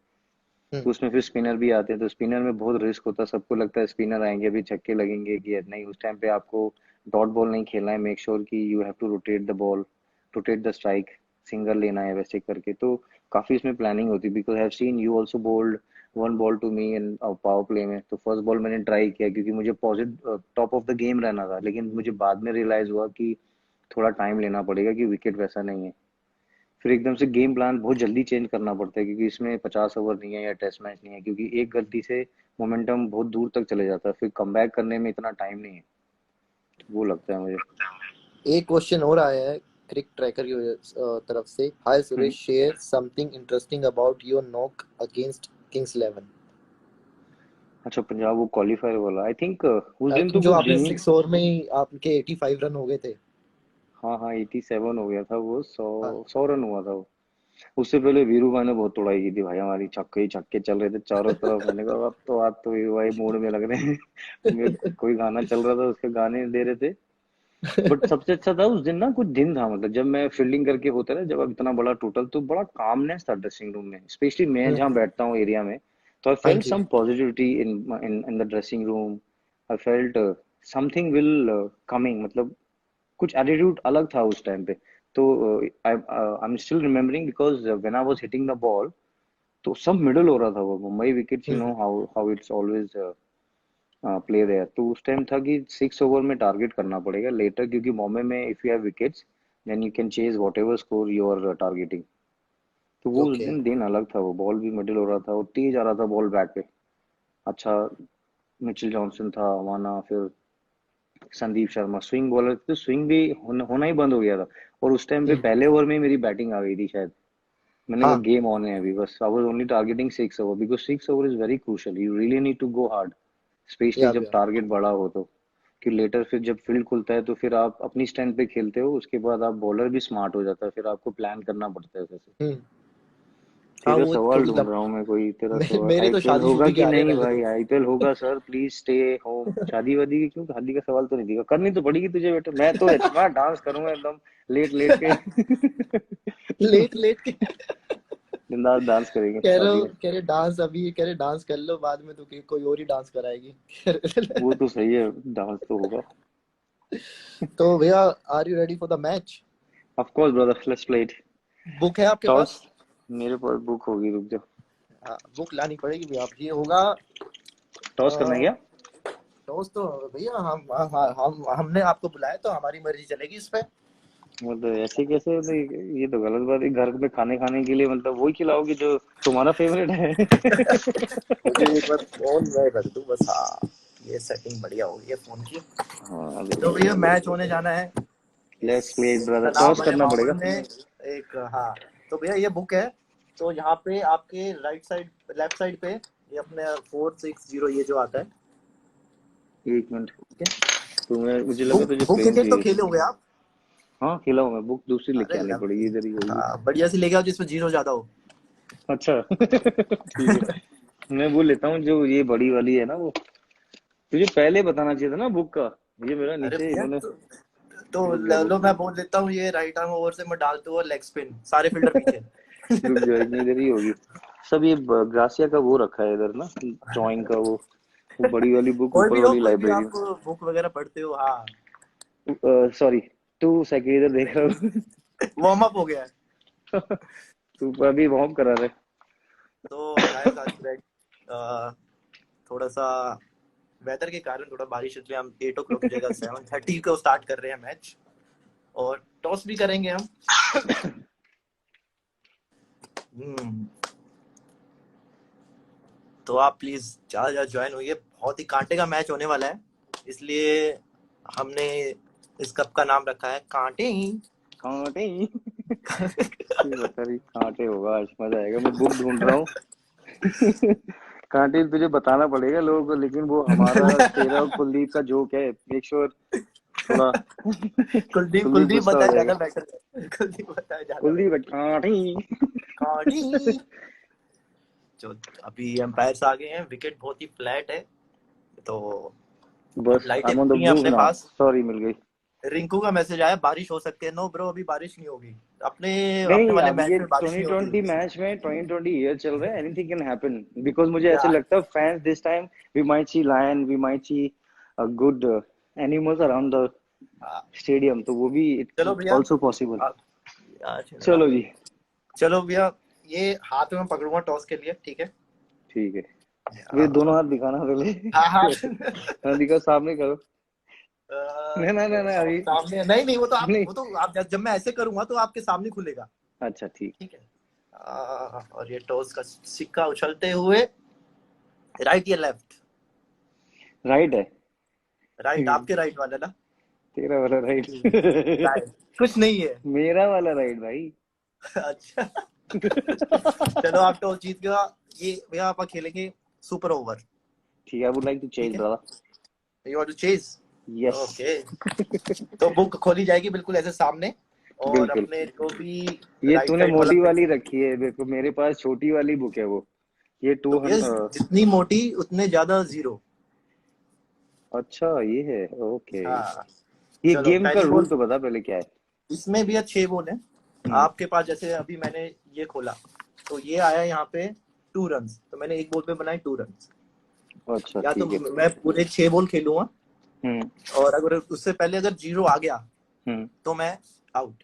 S1: हम्म।
S2: तो उसमें फिर स्पिनर भी आते हैं, तो स्पिनर में बहुत रिस्क होता है। सबको लगता है स्पिनर आएंगे अभी छक्के लगेंगे, कि नहीं, उस टाइम पे आपको डॉट बॉल नहीं खेलना है। मेक श्योर कि you have to rotate the ball, rotate the strike, single लेना है वैसे करके। तो काफी इसमें प्लानिंग होती है, because I have seen you also bowled one ball to me in power play में। तो फर्स्ट बॉल मैंने ट्राई किया, क्योंकि मुझे positive top of the game रहना था, लेकिन मुझे बाद में रियलाइज हुआ कि थोड़ा टाइम लेना पड़ेगा, कि विकेट वैसा नहीं है। फिर एकदम से गेम प्लान बहुत जल्दी चेंज करना पड़ता है, क्योंकि इसमें 50 ओवर नहीं है या टेस्ट मैच नहीं है, क्योंकि एक गलती से मोमेंटम बहुत दूर तक चले जाता है, फिर कम बैक करने में इतना टाइम नहीं है। तो वो लगता है मुझे।
S1: एक क्वेश्चन और आया है क्रिक ट्रैकर की तरफ से। Hi
S2: hmm.
S1: Suresh, share something interesting about your knock against Kings 11।
S2: अच्छा, पंजाब वो क्वालिफायर वाला, आई थिंक उस
S1: आई
S2: दिन तो
S1: थिंक जो
S2: कुछ
S1: आपने
S2: जेन्युइन।
S1: 6 ओवर में ही आपके 85 रन हो गए थे।
S2: हाँ हाँ, 87 हो गया था वो, सौ
S1: हाँ।
S2: 100 रन हुआ था वो। उससे पहले वीरू भाई ने बहुत तोड़ाई की थी भाई हमारी, छक्के ही छक्के चल रहे थे चारों तरफ। मैंने कहा अब तो वीरू भाई मूड में लग रहे हैं। मेरे कोई गाना चल रहा था, उसके गाने दे रहे थे। बट सबसे अच्छा था उस दिन ना, कुछ दिन था मतलब, जब मैं फील्डिंग करके होता है ना, जब अब इतना बड़ा टोटल, तो बड़ा कामनेस था ड्रेसिंग रूम में, स्पेशली मैं जहाँ
S1: हम्म।
S2: बैठता हूँ एरिया में। तो आई
S1: हाँ
S2: फेल्ट
S1: जी।
S2: Some positivity in in the dressing room. I felt something will coming, मतलब कुछ एटीट्यूड अलग था उस टाइम पे। तो I I am still remembering, because when I was hitting the ball, तो सब मिडल हो रहा था वो Mumbai wickets, you know
S1: hmm.
S2: How how it's always play there. तो उस टाइम था कि 6 ओवर में टारगेट करना पड़ेगा लेटर, क्योंकि बॉम्बे में if you have wickets then you can chase whatever score you are targeting. तो वो उस
S1: ओके।
S2: दिन दिन अलग था, वो बॉल भी मिडिल हो रहा था और तेज आ रहा था बॉल बैट पे। अच्छा, मिचेल जॉनसन था माना, फिर संदीप शर्मा स्विंग बॉलर, तो स्विंग भी होना ही बंद हो गया था। और उस टाइम पे
S1: हम्म।
S2: पहले ओवर में ही मेरी बैटिंग आ गई थी शायद। मैंने कहा
S1: हाँ।
S2: गेम ऑन है अभी, बस I was only targeting 6 over, because 6 over is very crucial, you really need to go hard, specially जब
S1: या
S2: टारगेट बड़ा हो तो। कि लेटर फिर जब फील्ड खुलता है, तो फिर आप अपनी स्ट्रेंथ पे खेलते हो, उसके बाद आप बॉलर भी स्मार्ट हो जाता है, फिर आपको प्लान करना पड़ता है वैसे।
S1: हम्म। हाँ
S2: तेरा
S1: वो
S2: सवाल
S1: थोड़ी
S2: ढूंढ रहा हूँ मैं कोई, तेरा सवाल
S1: मेरे तो
S2: आईपीएल होगा
S1: शादी-शुदी के
S2: कि
S1: आ रहे हैं
S2: नहीं
S1: पहले
S2: भाई?
S1: तो।
S2: आईपीएल होगा सर, प्लीज स्टे होम। शादी वादी की क्यों? शादी का सवाल तो नहीं दिखा, करनी तो पड़ेगी तुझे बेटा, मैं तो इतना डांस करूंगा एकदम लेट लेट के।
S1: लेट लेट के।
S2: बिंदास डांस करेंगे शादी में।
S1: कह रहे डांस अभी, कह रहे डांस कर लो, बाद में तो कोई और ही डांस कराएगी।
S2: वो तो सही है, डांस तो होगा।
S1: तो भैया, are you ready for the match?
S2: Of course brother, let's play it.
S1: बुक है आपके
S2: टॉस,
S1: पास?
S2: मेरे पास बुक होगी, रुक जाओ।
S1: हाँ, बुक लानी पड़ेगी भैया। अब ये होगा
S2: टॉस करना है क्या?
S1: टॉस तो भैया हम हमने आपको बुलाया तो हमारी मर्जी चलेगी इस पे।
S2: मतलब ऐसे कैसे, मतलब ये तो गलत बात है। घर में खाने खाने के लिए मतलब वही खिलाओगे जो तुम्हारा फेवरेट है।
S1: मुझे एक बार फोन मैं कर दूं बस। हाँ, ये सेटिंग बढ़िया हो गई है फोन की।
S2: हाँ
S1: तो भैया
S2: बिल्कुल।
S1: मैच होने जाना है
S2: लेट्स प्ले इट
S1: इस
S2: ब्रदर,
S1: तालाब
S2: टॉस
S1: वाले
S2: करना
S1: माहौल
S2: पड़ेगा।
S1: में। एक हाँ, तो भैया ये बुक है। तो यहाँ पे आपके राइट साइड, लेफ्ट साइड पे ये अपने 460 ये जो आता है।
S2: एक मिनट,
S1: ठीक है।
S2: तुम्हें मुझे लगा
S1: बुक
S2: तुझे
S1: बुक
S2: प्लेन
S1: क्रिकेट तो
S2: चाहिए।
S1: खेले होगे आप?
S2: हाँ खेला हूँ मैं, बुक दूसरी लेके
S1: अरे
S2: आनी पड़ेगी, इधर ही होगी।
S1: हाँ, बढ़िया सी लेके आओ जिसमें जीरो ज्यादा हो।
S2: अच्छा। ठीक है, मैं वो लेता हूँ जो ये बड़ी वाली है ना वो। तुझे पहले बताना चाहिए था ना बुक का। ये मेरा
S1: अरे
S2: नीचे
S1: भैया
S2: इन्होंने।
S1: तो
S2: रुक जा
S1: लो
S2: रुक
S1: मैं बोल देता हूँ, ये राइट आर्म ओवर से मैं डालता हूँ लेग स्पिन, सारे फील्डर पीछे।
S2: रुक जा, इधर ही होगी। सब ये ग्रासिया का वो रखा है इधर ना, ड्राइंग का वो बड़ी वाली बुक ऊपर वाली
S1: कोई भी
S2: लाइब्रेरी में।
S1: आपको बुक वगैरह पढ़ते हो? हाँ,
S2: सॉरी, तू सेकंड इधर देख रहा हूँ।
S1: वार्म अप हो गया है।
S2: तू अभी वार्म करा रहे।
S1: तो गाइस आज थोड़ा सा वेदर के कारण थोड़ा बारिश, इसलिए हम 8 o'clock की जगह 7:30 को स्टार्ट कर रहे हैं मैच। और टॉस भी करेंगे हम। हम्म, तो आप प्लीज ज्यादा ज्यादा ज्वाइन होइए, बहुत ही कांटे का मैच होने वाला है। इसलिए हमने इस कप का नाम रखा है कांटे ही।
S2: कांटे। ये बता रही कांटे होगा, आज मजा आएगा। मैं बुक ढूंढ रहा हूँ। कांटे तुझे बताना पड़ेगा लोगों को, लेकिन वो हमारा तेरा और कुलदीप का जोक है, मेक श्योर थोड़ा।
S1: कुलदीप
S2: कुलदीप
S1: कुलदीप
S2: गुस्सा हो
S1: बताया
S2: जाएगा।
S1: ज्यादा बेटर है। कुलदीप बताया ज्यादा
S2: कुलदीप
S1: बेटर।
S2: कांटे।
S1: कांटे। जो अभी एम्पायर्स आ गए हैं, विकेट बहुत ही फ्लैट है। तो अब
S2: बस आई
S1: लाइटें
S2: एम ऑन द
S1: भी हैं
S2: मूव
S1: अपने
S2: नाउ,
S1: पास।
S2: सॉरी मिल गई।
S1: रिंकू का मैसेज आया बारिश हो सकती है। नो ब्रो, अभी बारिश नहीं होगी। अपने अपने
S2: नहीं,
S1: वाले
S2: अब
S1: मैच
S2: ये
S1: में बारिश नहीं होती
S2: 2020
S1: है।
S2: मैच में 2020 ईयर चल रहा है, एनीथिंग कैन हैपन। बिकॉज मुझे
S1: या
S2: ऐसे लगता है fans this time we might see lion, we might see good animals around the
S1: हाँ,
S2: स्टेडियम, तो वो भी
S1: चलो भैया।
S2: Also possible.
S1: आप यार
S2: चलो जी।
S1: चलो भैया, ये हाथ में पकड़ूंगा टॉस के लिए, ठीक है?
S2: ठीक है, वे दोनों हाथ दिखाना पहले।
S1: हाँ हाँ।
S2: हाँ दिखाओ, सामने करो। नहीं नहीं नहीं नहीं, अभी
S1: सामने नहीं नहीं,
S2: नहीं।
S1: वो तो आप जब मैं ऐसे करूंगा तो आपके सामने खुलेगा।
S2: अच्छा ठीक।
S1: ठीक है। और ये टॉस का सिक्का उछलते हुए, राइट या लेफ्ट?
S2: राइट है।
S1: राइट, आपके राइट वाला ना?
S2: तेरा वाला राइट।
S1: राइट, कुछ नहीं है।
S2: मेरा वाला राइट भाई।
S1: अच्छा। चलो आप टॉस जीत गया। ये भैया आप खेलेंगे सुपर ओवर।
S2: ठीक है, आई वुड लाइक टू
S1: ठीक
S2: चेंज
S1: है,
S2: brother.
S1: You want to chase?
S2: Yes.
S1: Okay. तो बुक खोली जाएगी बिल्कुल ऐसे सामने। और
S2: बिल्कुल।
S1: अपने जो भी
S2: ये
S1: राइट
S2: तूने
S1: साइड वाला
S2: मोटी वाली
S1: पिक्चर।
S2: रखी है, देखो मेरे पास छोटी वाली बुक है वो। ये
S1: तो
S2: टू
S1: भैया जितनी मोटी उतने ज्यादा जीरो।
S2: अच्छा ये है, ओके।
S1: हाँ,
S2: ये
S1: चलो
S2: गेम का
S1: पहली
S2: रूल
S1: बॉल।
S2: तो बता पहले क्या है।
S1: इसमें भैया 6 बॉल है।
S2: हम्म।
S1: आपके पास जैसे अभी मैंने ये खोला, तो ये आया यहाँ पे 2 रन, तो मैंने एक बॉल पे बनाए 2 रन।
S2: अच्छा
S1: या तो
S2: ठीक है।
S1: मैं पूरे 6 बॉल खेलूंगा,
S2: हम्म।
S1: और अगर उससे पहले अगर जीरो आ गया
S2: हम्म।
S1: तो मैं आउट।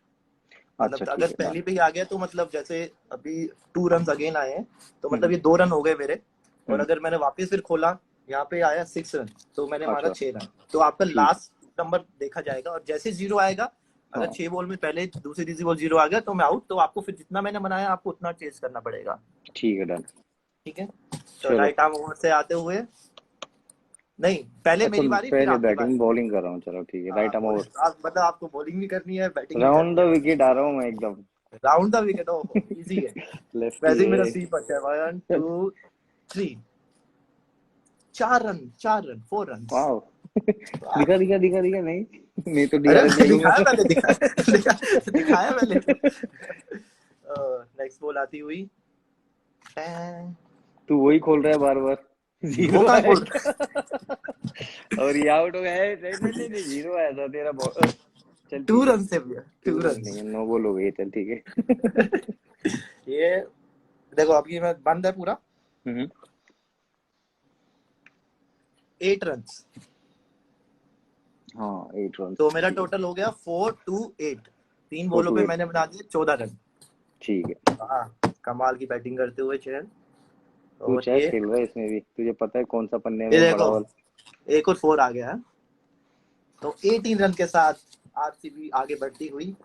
S2: अच्छा
S1: मतलब
S2: ठीक
S1: अगर
S2: है डन।
S1: पहले पे ही आ गया तो मतलब जैसे अभी 2 रन अगेन आए हैं, तो मतलब
S2: हम्म।
S1: ये 2 रन हो गए मेरे। और
S2: हम्म।
S1: अगर मैंने वापस फिर खोला, यहाँ पे आया 6 रन, तो मैंने मारा
S2: अच्छा
S1: 6 रन। तो आपका
S2: ठीक।
S1: लास्ट नंबर देखा जाएगा, और जैसे जीरो आएगा, अगर
S2: हाँ
S1: 6 बॉल में पहले दूसरी तीसरी बॉल जीरो आ गया तो मैं आउट। तो आपको फिर जितना मैंने बनाया आपको उतना चेस करना पड़ेगा।
S2: ठीक है डन।
S1: ठीक है। तो
S2: चलो।
S1: राइट आर्म ओवर से आते हुए, नहीं पहले
S2: अच्छा
S1: मेरी बारी फिर
S2: पहले
S1: आपकी
S2: बैटिंग
S1: बारी।
S2: बॉलिंग कर रहा हूँ, चलो ठीक है,
S1: हाँ
S2: राइट आर्म ओवर।
S1: बॉलिंग आप मतलब आपको बॉलिंग भी करनी है, बैटिंग भी
S2: राउंड
S1: करनी
S2: द
S1: है।
S2: विकेट आ रहा हूँ मैं एकदम।
S1: राउंड द विकेट, ओहो इजी है।
S2: लेफ्टी
S1: वैसे ही मेरा
S2: है।
S1: स्वीप अच्छा है। 1
S2: चल।
S1: 2 3, 4 रन, 4 रन, 4 रन।
S2: वाओ। दिखा दिखा दिखा दिखा, नहीं नहीं तो
S1: अरे
S2: डीआरएस दे दूंगा।
S1: दिखाया मैंने, दिखाया मैंने। नेक्स्ट बॉल आती हुई,
S2: तू वही खोल रहा है बार बार।
S1: वो
S2: जीरो
S1: कहाँ खोल रहा
S2: आएगा। और ये आउट हो गया है। नहीं नहीं नहीं नहीं, जीरो आया था तेरा बॉल। चल
S1: टू
S2: ठीक है।
S1: रन से भैया, 2
S2: टू रन
S1: रन।
S2: नहीं है, नो बॉल हो गई, चल ठीक है।
S1: ये देखो अभी मैं बंद है पूरा। 8 रन।
S2: हाँ 8 रन।
S1: तो मेरा टोटल हो गया 4-2-8। 3
S2: 4
S1: बॉलों
S2: टू
S1: पे
S2: 8।
S1: मैंने बना दिए 14 रन।
S2: ठीक है।
S1: हाँ, कमाल की बैटिंग करते हुए चेहन।
S2: तू
S1: और
S2: चेस खेल रहा है इसमें भी, तुझे पता है कौन सा पन्ने
S1: ये
S2: में बड़ा
S1: देखो
S2: वाला।
S1: एक और 4 आ गया है। तो 18 रन के साथ आरसीबी आगे बढ़ती हुई।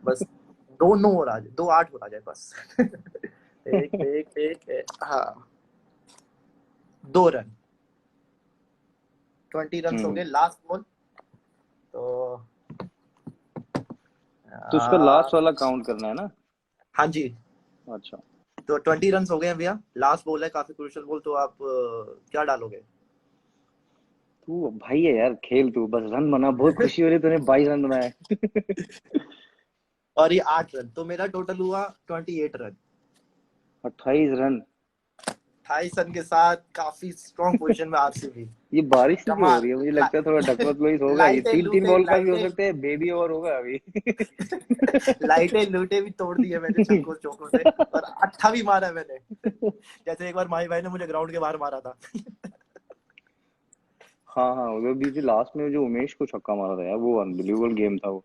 S1: बस 2-9 और आ जाए, 2-8 और आ जाए बस। हाँ 2 रन। 20 रन हो
S2: हम्म।
S1: गए लास्ट बॉल। तो
S2: तो उसका लास्ट
S1: आ,
S2: वाला काउंट करना है ना।
S1: हाँ जी।
S2: अच्छा।
S1: तो 20 रन हो गए हैं भैया। लास्ट बॉल है, काफी क्रूशियल बॉल। तो आप क्या डालोगे?
S2: तू भाई है यार, खेल तू बस, रन बना। बहुत खुशी हो रही है, तूने 22 रन बनाए।
S1: और ये 8 रन, तो मेरा टोटल हुआ 28 रन।
S2: 28 रन।
S1: 28 रन के साथ काफी स्ट्रॉन्ग पोजीशन में आरसीबी।
S2: ये बारिश से क्यों हो
S1: कमाल।
S2: रही है? मुझे
S1: ला,
S2: लगता है थोड़ा डकवर्थ लोइस होगा, ये
S1: लाइटें
S2: 3-3
S1: लूटे,
S2: बॉल का भी हो
S1: लाइटें
S2: सकता है, बेबी ओवर होगा अभी।
S1: लाइटें लूटे भी तोड़ दिए मैंने छक्कों चौकों से। और अट्ठा भी मारा मैंने। जैसे एक बार माही भाई ने मुझे ग्राउंड के बाहर मारा था।
S2: हाँ हाँ, उधर बीच लास्ट में जो उमेश को छक्का मारा था यार, वो अनबिलीवेबल गेम था वो।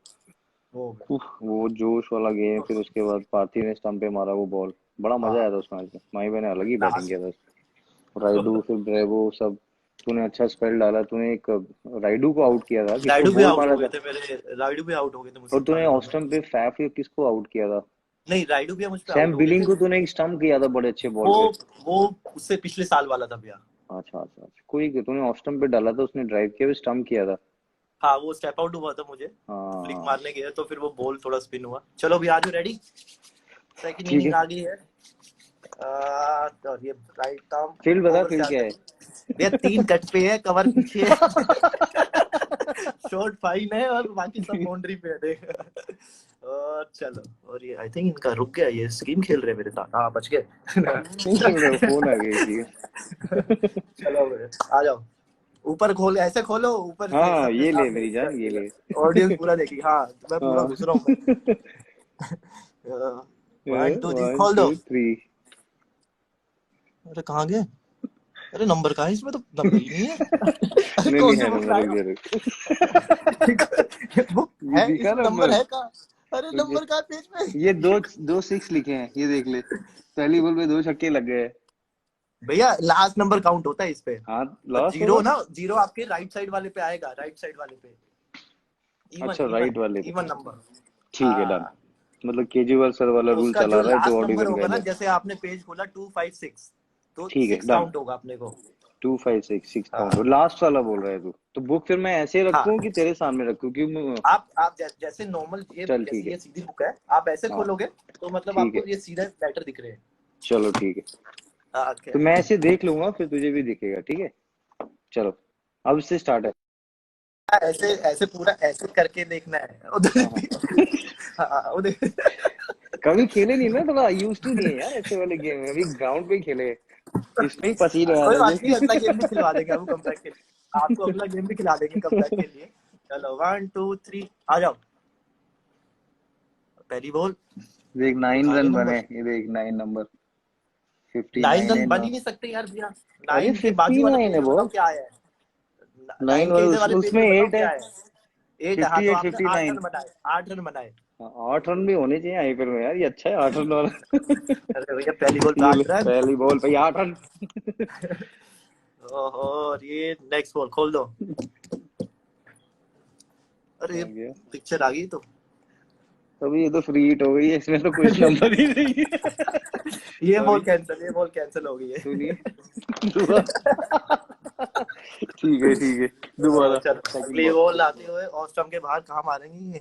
S1: वो
S2: उफ, वो जोश वाला गेम। फिर उसके बाद पार्थी ने स्टंप पे मारा वो बॉल। बड़ा मजा
S1: हाँ
S2: आया था उस मैच में, माही भाई ने अलग ही बैटिंग
S1: लास्ट।
S2: किया था। राइडू फिर ब्रेवो सब। तूने अच्छा स्पेल डाला, तूने एक राइडू को आउट किया था, किसको
S1: राइडू भी
S2: बोल्ड
S1: आउट हो
S2: मारा
S1: गए
S2: था।
S1: थे मेरे, राइडू भी आउट हो गए थे मुझसे
S2: और तूने
S1: फाइनल में।
S2: ऑस्टम पे फैफ या किसको आउट किया था।
S1: नहीं, राइडू भी मुझ पे आउट
S2: सैम
S1: हो गए
S2: बिलिंग
S1: थे।
S2: को तूने एक स्टंप किया था बड़े अच्छे बॉल
S1: वो
S2: पे।
S1: वो उससे पिछले साल वाला था भैया।
S2: अच्छा अच्छा अच्छा, कोई तूने ऑस्टम पे डाला था, उसने ड्राइव किया, स्टंप किया था।
S1: हाँ वो स्टेप आउट हुआ था मुझे। फ्लिक
S2: हाँ
S1: मारने गया तो फिर वो बॉल थोड़ा स्पिन हुआ। चलो भी आज रेडी। सेकंड
S2: ठीक
S1: इनिंग
S2: है।
S1: आ गई है। और ये राइट आर्म
S2: फील्ड बता,
S1: ओवर से
S2: फील्ड क्या
S1: आते
S2: है।
S1: भैया 3 कट पे है, कवर पीछे है। शॉर्ट फाइन है और बाकी सब बाउंड्री पे है देख। और चलो, और ये आई थिंक इनका रुक गया, ये स्कीम खेल रहे हैं मेरे साथ। हाँ बच गए।
S2: नहीं खेल रहे हो, फोन आ गया किसी
S1: चलो आ जाओ। ऊपर खोल, ऐसे खोलो ऊपर
S2: का।
S1: से
S2: हाँ
S1: सबके
S2: ये ले
S1: सामने।
S2: मेरी जान, ये ले।
S1: ऑडियंस पूरा देखी। हाँ मैं पूरा
S2: हाँ।
S1: घुस रहा हूँ मैं। 1 2 3
S2: वन
S1: खोल दो।
S2: टू थ्री
S1: अरे कहाँ गए? अरे नंबर कहाँ है इसमें? तो नंबर ही नहीं है। अरे
S2: नहीं नहीं,
S1: कौन सी
S2: है
S1: बुक
S2: नंबर,
S1: लाए
S2: रुक
S1: हो?
S2: जा रुक।
S1: बुक
S2: ये
S1: है
S2: दिखा
S1: इसमें, नंबर
S2: नंबर।
S1: है कहाँ? अरे
S2: रुक जा।
S1: नंबर कहाँ है पेज में?
S2: ये दो दो सिक्स लिखे हैं, ये देख ले। पहली बॉल पे 2 छक्के लग गए।
S1: भैया लास्ट नंबर काउंट होता है इस पे।
S2: हाँ
S1: और
S2: लास्ट
S1: जीरो
S2: ओवर।
S1: ना, जीरो आपके राइट साइड वाले पे आएगा, राइट साइड वाले पे। इवन
S2: अच्छा
S1: इवन
S2: राइट वाले पे।
S1: Even number.
S2: ठीक है डन।
S1: हाँ
S2: मतलब केजरीवाल सर वाला
S1: तो
S2: रूल
S1: उसका
S2: चला
S1: जो
S2: रहा है, 2
S1: लास्ट नंबर
S2: ऑडिशन
S1: होगा ना,
S2: पहले।
S1: जैसे आपने पेज खोला 256, तो
S2: ठीक है
S1: 6
S2: डन।
S1: काउंट होगा अपने को।
S2: 2 5 6 6 काउंट,
S1: हाँ
S2: लास्ट वाला बोल रहा है तू। तो बुक फिर मैं ऐसे
S1: हाँ।
S2: रखूं कि तेरे सामने रखूं, क्योंकि
S1: आप जैसे नॉर्मल, ये
S2: चल ठीक
S1: जैसे
S2: है।
S1: ये सीधी बुक है, आप ऐसे
S2: हाँ
S1: खोलोगे तो मतलब
S2: ठीक है।
S1: आपको ये सीधा लेटर दिख रहे हैं।
S2: चलो ठीक है।
S1: ओके।
S2: तो मैं ऐसे देख लूंगा, फिर तुझे भी दिखेगा, ठीक है। चलो अब से स्टार्ट है।
S1: ऐसे ऐसे पूरा ऐसे करके देखना है उधर
S2: हाँ हाँ।
S1: भी। हाँ उधर।
S2: कभी खेले नहीं ना, थोड़ा यूज टू नहीं है यार ऐसे वाले गेम, अभी ग्राउंड पे ही खेले। इसमें ही पसीने आ
S1: कोई
S2: रहे
S1: बात नहीं,
S2: थे।
S1: अगला गेम भी खिलवा देंगे आपको कमबैक के लिए। आपको अगला गेम भी खिला देंगे कमबैक के लिए। चलो 1 2 3 आ जाओ। पहली बॉल।
S2: देख 9
S1: दिखा दो
S2: रन बने,
S1: नंबर।
S2: ये देख 9 नंबर।
S1: 9
S2: 59
S1: रन
S2: है
S1: बन
S2: ना।
S1: ही नहीं सकते यार भैया।
S2: अरे
S1: 9 के बाजू वाला
S2: 59
S1: पेज
S2: है
S1: में बताओ
S2: बॉस।
S1: क्या आया है।
S2: 9
S1: 9 के
S2: वाला
S1: इधर वाले पेज
S2: उसमें
S1: में बताओ
S2: 8 है।
S1: क्या है। 8 है, हाँ तो
S2: 58
S1: आपने 8
S2: 59।
S1: रन बनाए, 8 रन बनाए।
S2: 8 रन भी होने चाहिए आईपीएल में यार, ये अच्छा है 8 रन वाला।
S1: अरे भैया पहली बॉल पे
S2: ये ले
S1: 8 रन।
S2: पहली बॉल पे 8 रन।
S1: ओहो, और ये नेक्स्ट बॉल खोल दो। अरे
S2: आ गया।
S1: पिक्चर आ गई तो।
S2: अभी ये तो फ्री हिट हो गई है, इसमें तो कुछ नंबर ही नहीं है।
S1: ये
S2: अभी
S1: बॉल कैंसिल, ये बॉल कैंसिल हो गई है।
S2: सुनिए। दोबारा। ठीक है दोबारा
S1: चलो
S2: सेकंड
S1: अगली
S2: बॉल।
S1: बॉल आते हुए ऑस्टम के बाहर कहाँ मारेंगे ये?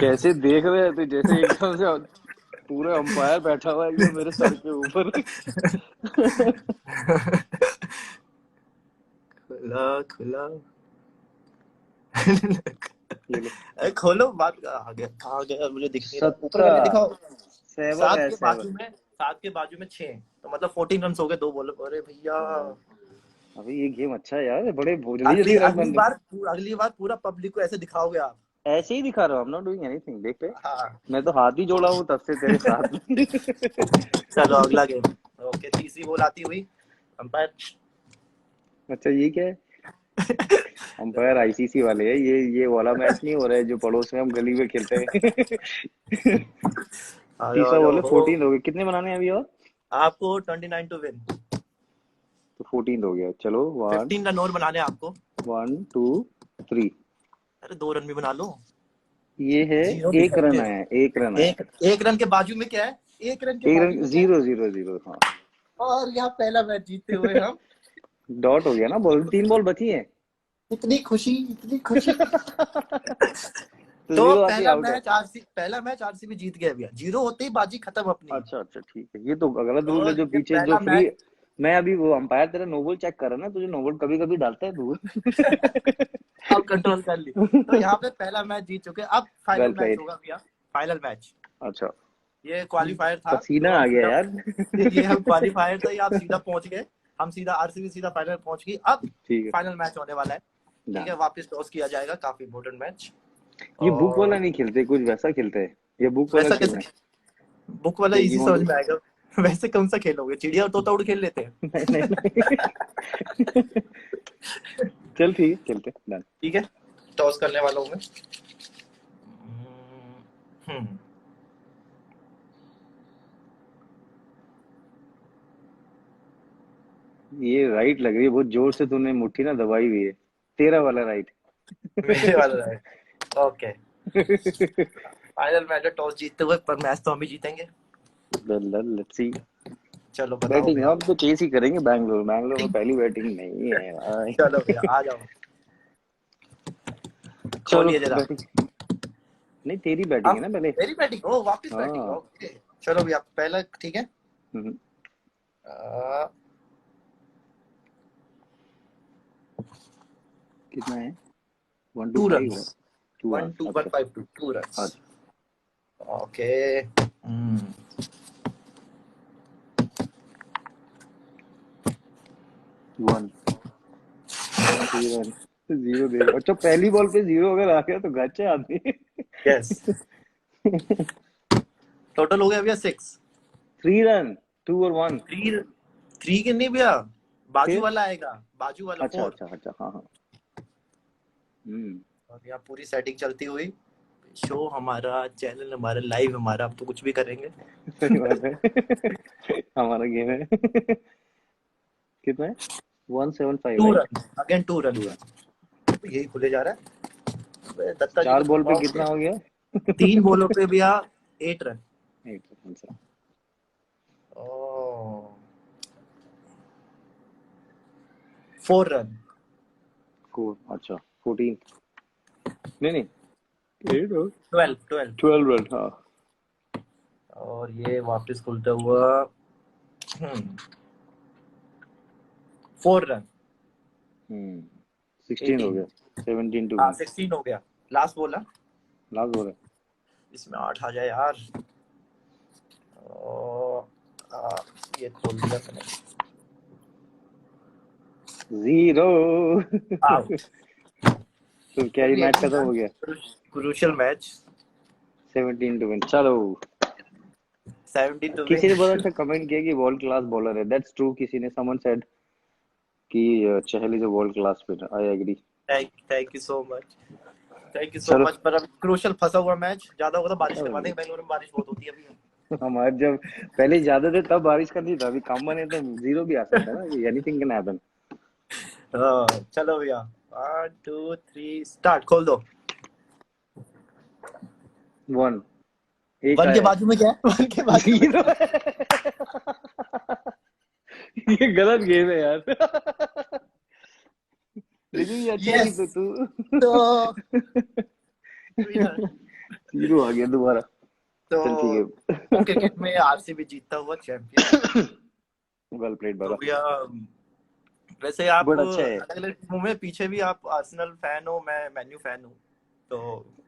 S2: कैसे देख रहे हैं, तो जैसे एकदम से पूरा अंपायर बैठा हुआ है एकदम मेरे सर के ऊपर।
S1: खुला खुला।
S2: ये ले।
S1: अरे खोलो, बात आ गया, कहाँ गया मुझे दिख नहीं रहा, ऊपर
S2: 17।
S1: करके दिखाओ।
S2: 7
S1: सात
S2: है
S1: के
S2: 7।
S1: बाजू में, 7 के बाजू में 6, तो मतलब 14 रन हो गए 2 बॉल। अरे भैया
S2: हाँ अभी ये गेम अच्छा है यार, बड़े जल्दी जल्दी रन बन रहे।
S1: अगली बार पूरा पब्लिक को ऐसे दिखाओगे आप।
S2: ऐसे ही दिखा रहा हूँ, I'm not doing anything, देख पे
S1: हाँ
S2: मैं तो हाथ ही जोड़ा हूँ तब से तेरे साथ में।
S1: चलो अगला गेम। ओके, तीसरी बॉल आती हुई अंपायर।
S2: अच्छा ये क्या है? अंपायर आईसीसी वाले है, ये वाला मैच नहीं हो रहा है जो पड़ोस में हम गली में खेलते हैं।
S1: आ जाओ आ
S2: तीसरा बॉल
S1: जाओ
S2: है,
S1: हो।
S2: 14 हो गए, कितने बनाने हैं अभी और?
S1: आपको 29 टू विन।
S2: तो 14 हो गया, चलो 1
S1: 15 रन और बनाने हैं आपको।
S2: 1 2 3।
S1: अरे 2 रन भी बना लो।
S2: ये है,
S1: जीरो
S2: एक रन
S1: दिखाइए।
S2: आया, एक रन आया,
S1: एक रन के बाजू में क्या है? एक रन के
S2: एक
S1: बाजू
S2: रन,
S1: में क्या है?
S2: 0 0 0, हाँ।
S1: और यहाँ पहला मैच जीतते हुए हम।
S2: डॉट हो गया ना, बॉल 3 बॉल बची है।
S1: इतनी खुशी, इतनी खुशी।
S2: तो
S1: तो
S2: जीरो आके आउट है।
S1: पहला मैच आरसीबी जीत गया भैया, जीरो होते ही बाजी खत्म अपनी।
S2: अच्छा अच्छा ठीक है, ये तो गलत रूल है
S1: और
S2: जो
S1: ये
S2: पीछे जो
S1: पहला
S2: फ्री।
S1: मैच।
S2: मैं अभी वो अंपायर तेरा नोबल चेक कर रहा ना, तुझे नोबल कभी कभी डालता है तू।
S1: अब कंट्रोल कर ली। तो यहाँ पे पहला मैच जीत चुके, अब फाइनल
S2: वेल
S1: मैच
S2: प्लेड।
S1: होगा भैया। Final match.
S2: अच्छा,
S1: ये क्वालिफायर था
S2: पसीना
S1: तो हम
S2: आ गया
S1: सीधा।
S2: यार।
S1: ये हम क्वालिफायर था, ये आप सीधा पहुंच गए। हम सीधा आरसीबी सीधा फाइनल पहुंच गई अब।
S2: ठीक है,
S1: फाइनल मैच होने वाला है। ठीक
S2: डन।
S1: है, वापस टॉस किया जाएगा, काफी इंपॉर्टेंट मैच।
S2: ये बुक वाला
S1: और
S2: नहीं खेलते, कुछ वैसा खेलते हैं, ये बुक वाला
S1: वैसा कैसे?
S2: खेलना है।
S1: बुक वाला
S2: ठीक,
S1: इजी
S2: यू वांट
S1: समझ
S2: टू?
S1: में आएगा। वैसे कौन सा खेलोगे, चिड़िया और तोता उड़ खेल लेते हैं।
S2: नहीं नहीं नहीं। चल ठीक है, खेलते हैं, डन।
S1: ठीक है, टॉस करने वाला हूँ मैं। हम्म।
S2: ये राइट लग रही है, बहुत जोर से तूने मुट्ठी ना दबाई हुई है, तेरा वाला राइट।
S1: मेरे वाला है। ओके। फाइनल मैच है, टॉस जीतते हुए, पर मैच तो हम ही जीतेंगे।
S2: Let's see.
S1: चलो बताओ
S2: बैटिंग
S1: भैया।
S2: अब तो चेस ही करेंगे, बैंगलोर बैंगलोर में पहली बैटिंग नहीं है
S1: चलो
S2: भाई।
S1: भैया आ जाओ।
S2: चलो
S1: खोलिए जरा।
S2: बैटिंग, नहीं तेरी बैटिंग है
S1: अब
S2: ना पहले।
S1: मेरी बैटिंग, ओ वापस बैटिंग,
S2: हाँ।
S1: ओके। चलो भैया पहला, ठीक है।
S2: हम्म,
S1: आ,
S2: कितना है? वन टू
S1: 2
S2: फाइव है।
S1: रन।
S2: टू
S1: 1
S2: रन,
S1: 2 1
S2: अच्छा
S1: 5 2 2 रन।
S2: अच्छा।
S1: ओके।
S2: वन, 3 रन, जीरो दे। अच्छा पहली बॉल पे जीरो अगर आ गया तो गच्चे आदमी।
S1: यस। टोटल हो गया भैया 6।
S2: 3 रन, 2 और 1।
S1: 3। 3 के नहीं भैया, बाजू
S2: फिर
S1: वाला आएगा, बाजू वाला
S2: अच्छा
S1: 4।
S2: अच्छा अच्छा, हाँ हाँ। हम्म।
S1: और यहाँ पूरी सेटिंग चलती हुई। शो हमारा, चैनल हमारा, लाइव हमारा, अब तो कुछ भी करेंगे।
S2: सही बात है। हमारा गेम है। कितना है? 175
S1: टू
S2: right.
S1: Run again 2 run.
S2: 2 run.
S1: यही खुले जा रहा है। अबे दत्ता जी
S2: चार
S1: को
S2: बॉल पे
S1: तुड़वाओगे।
S2: कितना हो गया?
S1: 3 बॉलों पे भैया 8 रन।
S2: 8 रन से।
S1: ओ 4 रन।
S2: स्कोर अच्छा 14, नहीं नहीं 8 और
S1: 12 12।
S2: 12 रन, हाँ।
S1: और ये वापस खुलता हुआ 4 रन।
S2: 16 हो
S1: 18।
S2: गया, 17 टू
S1: हाँ
S2: विन।
S1: 16 हो गया। लास्ट बॉल है।
S2: लास्ट बॉल है।
S1: इसमें 8 आ जाए यार। ओ, ये खोल दिया मैंने।
S2: जीरो।
S1: आउट।
S2: तो क्या ये मैच खत्म हो गया?
S1: Crucial match.
S2: 17 टू विन, चलो।
S1: 17 टू
S2: किसी
S1: विन।
S2: ने बहुत अच्छा कमेंट किया कि वर्ल्ड क्लास बॉलर है, दैट्स ट्रू। किसी ने समन सेड कि Chahal is a world class spinner, I agree.
S1: Thank you so much. Thank you so
S2: चलो।
S1: मच। पर अब क्रूशियल फंसा हुआ मैच, ज्यादा होगा तो बारिश करवा देंगे, बेंगलुरु में बारिश बहुत होती है अभी।
S2: हमारे जब पहले ज्यादा थे तब बारिश करनी था, अभी कम बने तो जीरो भी आ सकता है ना, एनीथिंग कैन हैपन।
S1: हाँ चलो भैया, 1 2 3 स्टार्ट, खोल दो।
S2: 1, एक
S1: वन के
S2: आया है।
S1: बाजू में क्या है? वन के बाजू में
S2: जीरो।
S1: क्या
S2: ये गलत गेम है यार। लेकिन ये
S1: है?
S2: अच्छा
S1: यस।
S2: जीतो तू।
S1: तो
S2: जीरो आ गया दोबारा।
S1: तो
S2: चल ठीक
S1: वो क्रिकेट में आरसीबी जीतता हुआ चैंपियन।
S2: है। वेल प्लेड
S1: तो
S2: बाबा।
S1: भैया वैसे आप
S2: बट अच्छा है।
S1: अलग अलग टीमों में, पीछे भी आप आर्सेनल फैन हो, मैं मैन्यू फैन हूँ। तो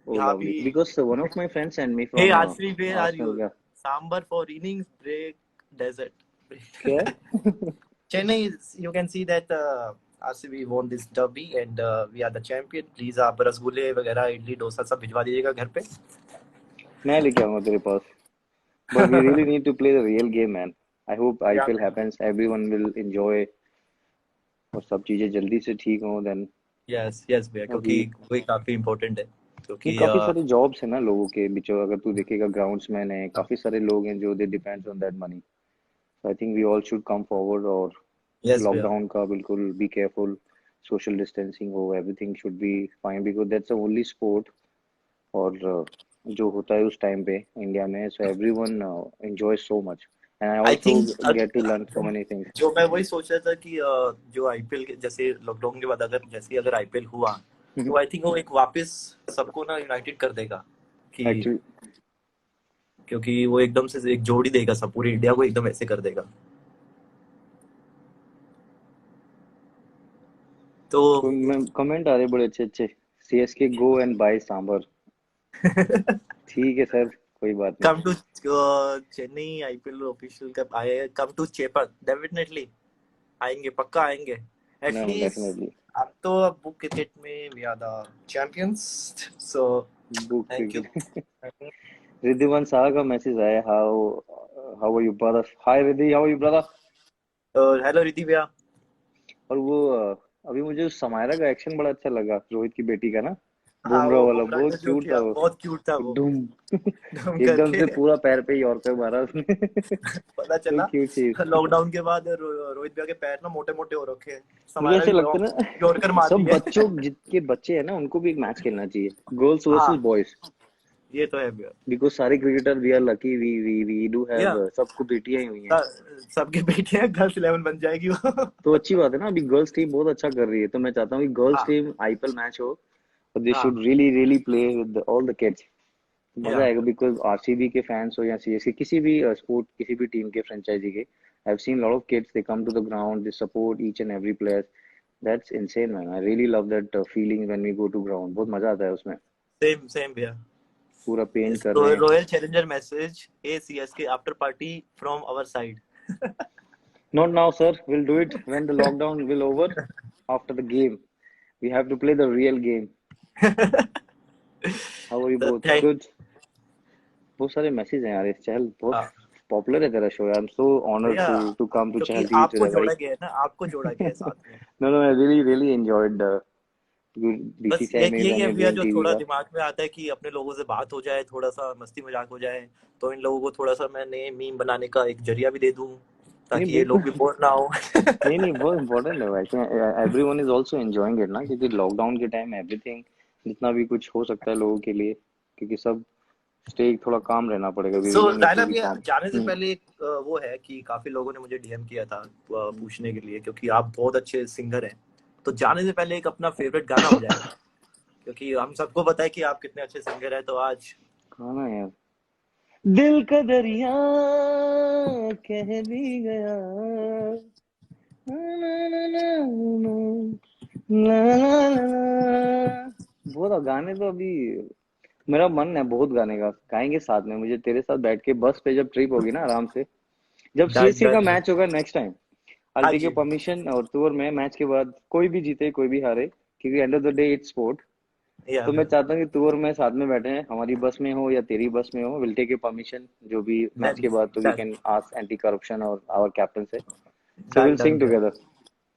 S2: Oh
S1: यहाँ
S2: lovely,
S1: भी।
S2: because one of my friends sent me
S1: hey
S2: from
S1: RCB where are
S2: Arsenal
S1: you?
S2: का।
S1: सांबर फॉर इनिंग्स ब्रेक
S2: क्या?
S1: Dessert. Chennai, you can see that RCB won this derby and we are the champion. Please आप रसगुल्ले वगैरह इडली डोसा सब भिजवा दीजिएगा घर पे.
S2: मैं लेके आऊंगा तेरे पास. But we really need to play the real game, man. I hope
S1: Yeah.
S2: IPL happens. Everyone will enjoy. और सब चीजें जल्दी से ठीक हो. Then
S1: Yes भैया, क्योंकि
S2: अभी
S1: वही काफी इम्पोर्टेंट है.
S2: ये
S1: क्योंकि
S2: काफी सारे जॉब्स है ना लोगों के बीच. अगर तू देखेगा ग्राउंड्समैन है, काफी सारे लोग हैं जो they depends on that money. So I think we all should come forward. और
S1: यस भैया.
S2: लॉकडाउन का बिल्कुल be careful. सोशल डिस्टेंसिंग हो, everything should be fine because that's the only sport. और जो होता है उस टाइम पे इंडिया में, so everyone enjoy so much. And I
S1: I
S2: also
S1: think
S2: get to learn so many things.
S1: जो मैं वही सोच रहा था कि जो आईपीएल के जैसे लॉकडाउन के बाद अगर आईपीएल हुआ तो आई थिंक वो एक वापस सबको ना यूनाइटेड कर देगा कि
S2: एक्चुअली
S1: क्योंकि वो एकदम से एक जोड़ ही देगा, सब पूरी इंडिया को एकदम ऐसे कर देगा. तो
S2: कमेंट आ रहे बड़े अच्छे अच्छे. CSK go and buy sambar. ठीक है सर, कोई बात नहीं.
S1: Come to Chennai IPL official cup आए, कम टू चेपा, डेफिनेटली आएंगे, पक्का आएंगे.
S2: नो
S1: एटलीस्ट
S2: डेफिनेटली
S1: अब तो अब बुक क्रिकेट में we are the champions. So
S2: बुक
S1: thank you.
S2: Cricket. Riddhiman Shah का मैसेज आया. How are you brother. Hi Riddhi, how are you brother.
S1: Hello Riddhi भैया.
S2: और वो अभी मुझे उस समायरा का एक्शन बड़ा अच्छा लगा, रोहित की बेटी का ना,
S1: हाँ
S2: बुमराह
S1: वो
S2: वाला.
S1: बुमराह
S2: बहुत
S1: ने जो
S2: क्यूट था
S1: किया
S2: वो.
S1: बहुत क्यूट था वो.
S2: डूम.
S1: धम
S2: एकदम
S1: करके
S2: से पूरा पैर पे यॉर्कर मारा उसने.
S1: पता
S2: तो
S1: चला
S2: क्यूट चीज.
S1: लॉकडाउन के बाद रोहित भैया के पैर ना मोटे मोटे हो रखे हैं.
S2: मुझे
S1: समारा
S2: ऐसे
S1: भी
S2: लगता है ना,
S1: यॉर्कर मार
S2: सब
S1: लिए.
S2: बच्चों जितने बच्चे हैं ना उनको भी एक मैच खेलना चाहिए, गर्ल्स
S1: हाँ
S2: वर्सेस बॉयज.
S1: ये तो है भैया.
S2: बिकॉज सारे cricketer we are lucky, we do
S1: या
S2: हैव सबको बेटियां ही हुई हैं.
S1: सबके बेटे हैं, गर्ल्स 11 बन जाएगी वो.
S2: तो अच्छी बात है ना. अभी गर्ल्स टीम बहुत अच्छा कर रही है, तो मैं चाहता हूँ कि गर्ल्स
S1: हाँ
S2: टीम आईपीएल मैच हो और दे
S1: हाँ
S2: should really really play with all the kids. मजा
S1: या
S2: आएगा बिकॉज आरसीबी के फैंस हो या सीएसके, किसी भी स्पोर्ट, किसी भी टीम के फ्रेंचाइजी के, I have seen lot of kids, they come to the ground, they support each and every player. That's insane man. I really love that feeling when we go to ground. बहुत मजा आता है उसमें.
S1: Same भैया.
S2: पूरा paint
S1: Yes,
S2: कर रहे हैं.
S1: Royal Challenger message. Hey CSK after party from our side.
S2: Not now sir, we'll do it when the lockdown will over. After the game we have to play the real game. How are you
S1: तो
S2: both?
S1: thank
S2: Good. बहुत सारे message हैं यार. इस चहल बहुत popular है तेरा show. I am so honoured
S1: भैया
S2: टू कम टू
S1: क्योंकि
S2: चहल टीवी
S1: आपको
S2: टुडे भाई.
S1: जोड़ा गया है ना, आपको जोड़ा गया है साथ में.
S2: No no, I really really enjoyed
S1: बस
S2: बीसीसीआई
S1: एक
S2: में
S1: यही
S2: व्हेन
S1: है
S2: यू
S1: भैया
S2: डूइंग
S1: जो
S2: टीवी
S1: थोड़ा
S2: का.
S1: दिमाग में आता है कि अपने लोगों से बात हो जाए, थोड़ा सा मस्ती मजाक हो जाए, तो इन लोगों को थोड़ा सा मैंने मीम बनाने का एक जरिया भी दे दूं
S2: नहीं
S1: ताकि ये लोग
S2: बिल्कुल.
S1: भी बोर ना हो.
S2: नहीं बहुत इम्पोर्टेंट है भाई. Everyone is also enjoying it ना, क्योंकि लॉकडाउन के टाइम एवरीथिंग जितना भी कुछ हो सकता है लोगों के लिए, क्योंकि सब स्टे थोड़ा काम रहना पड़ेगा. We
S1: so
S2: really need to
S1: डायना
S2: बी
S1: भैया
S2: काम.
S1: जाने से पहले एक वो है कि काफी लोगों ने मुझे डीएम किया था पूछने के लिए, क्योंकि आप बहुत अच्छे सिंगर हैं, तो जाने से पहले एक अपना फेवरेट गाना हो जाए, क्योंकि हम सबको पता है कि आप कितने अच्छे सिंगर हैं. तो आज
S2: खाना यार. दिल का दरिया कह भी गया. बहुत गाने तो अभी मेरा मन है बहुत गाने का. गाएंगे साथ में. मुझे तेरे साथ बैठ के बस पे जब ट्रिप होगी ना आराम से, जब
S1: डन
S2: सीएसके का
S1: डन.
S2: मैच होगा नेक्स्ट टाइम, आई
S1: हाँ
S2: टेक योर
S1: जी.
S2: परमिशन और टूर में मैच के बाद कोई भी जीते कोई भी हारे, क्योंकि end of the day it's sport.
S1: या
S2: तो मैं चाहता हूँ कि तू और मैं साथ में बैठे हैं, हमारी बस में हो या तेरी बस में हो, विल टेक योर परमिशन जो भी मैच
S1: डन
S2: के बाद, तो वी
S1: डन
S2: कैन आस्क एंटी करप्शन और आवर कैप्टन से. So
S1: डन
S2: we'll
S1: डन
S2: sing
S1: भैया.
S2: together.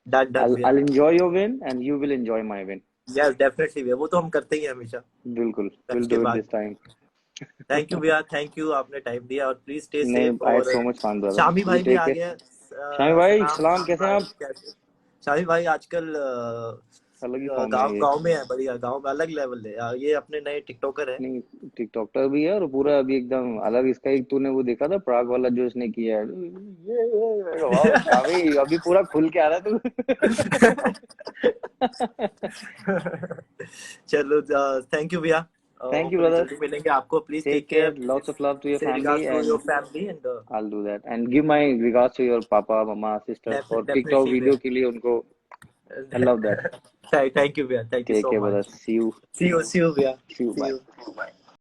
S1: डन डन भैया.
S2: I'll enjoy your win and you will enjoy my win.
S1: Yes definitely भैया, वो तो हम करते ही हैं हमेशा.
S2: बिल्कुल. We'll
S1: उसके
S2: do it
S1: बाद
S2: this time.
S1: थैंक यू भैया, थैंक यू, आपने टाइम दिया, और प्लीज स्टे
S2: नहीं,
S1: सेफ.
S2: I had
S1: और
S2: so much fun, brother.
S1: Shami
S2: You
S1: भाई भी
S2: take
S1: आ
S2: care.
S1: गया.
S2: शामी भाई,
S1: सलाम
S2: सलाम,
S1: शामी
S2: कैसे हैं
S1: भाई,
S2: आप?
S1: कैसे? शामी भाई आजकल
S2: अलग ही फॉर्म में है
S1: गांव
S2: ये.
S1: गांव में है, बढ़िया गांव में अलग लेवल है. ये अपने नए टिकटॉकर है.
S2: नहीं, टिकटॉकर भी है और पूरा अभी एकदम अलग. इसका एक तूने वो देखा था प्राग वाला जो इसने किया है, वाह शामी, अभी पूरा खुल के आ रहा है तू.
S1: चलो थैंक यू भैया.
S2: Thank you,
S1: Hopefully
S2: brother.
S1: जल्दी मिलेंगे आपको. Please
S2: Take
S1: take care.
S2: care. Lots of love to your
S1: से
S2: family
S1: regards to your
S2: and
S1: family and
S2: I'll do that. And give my regards to your papa, mama, sister और TikTok
S1: definitely
S2: video
S1: भैया.
S2: के लिए उनको. I love that.
S1: Thank you भैया, thank you
S2: Take
S1: so
S2: care, brother.
S1: Much.
S2: See you.
S1: See you भैया.
S2: See you.
S1: See
S2: Bye.
S1: You.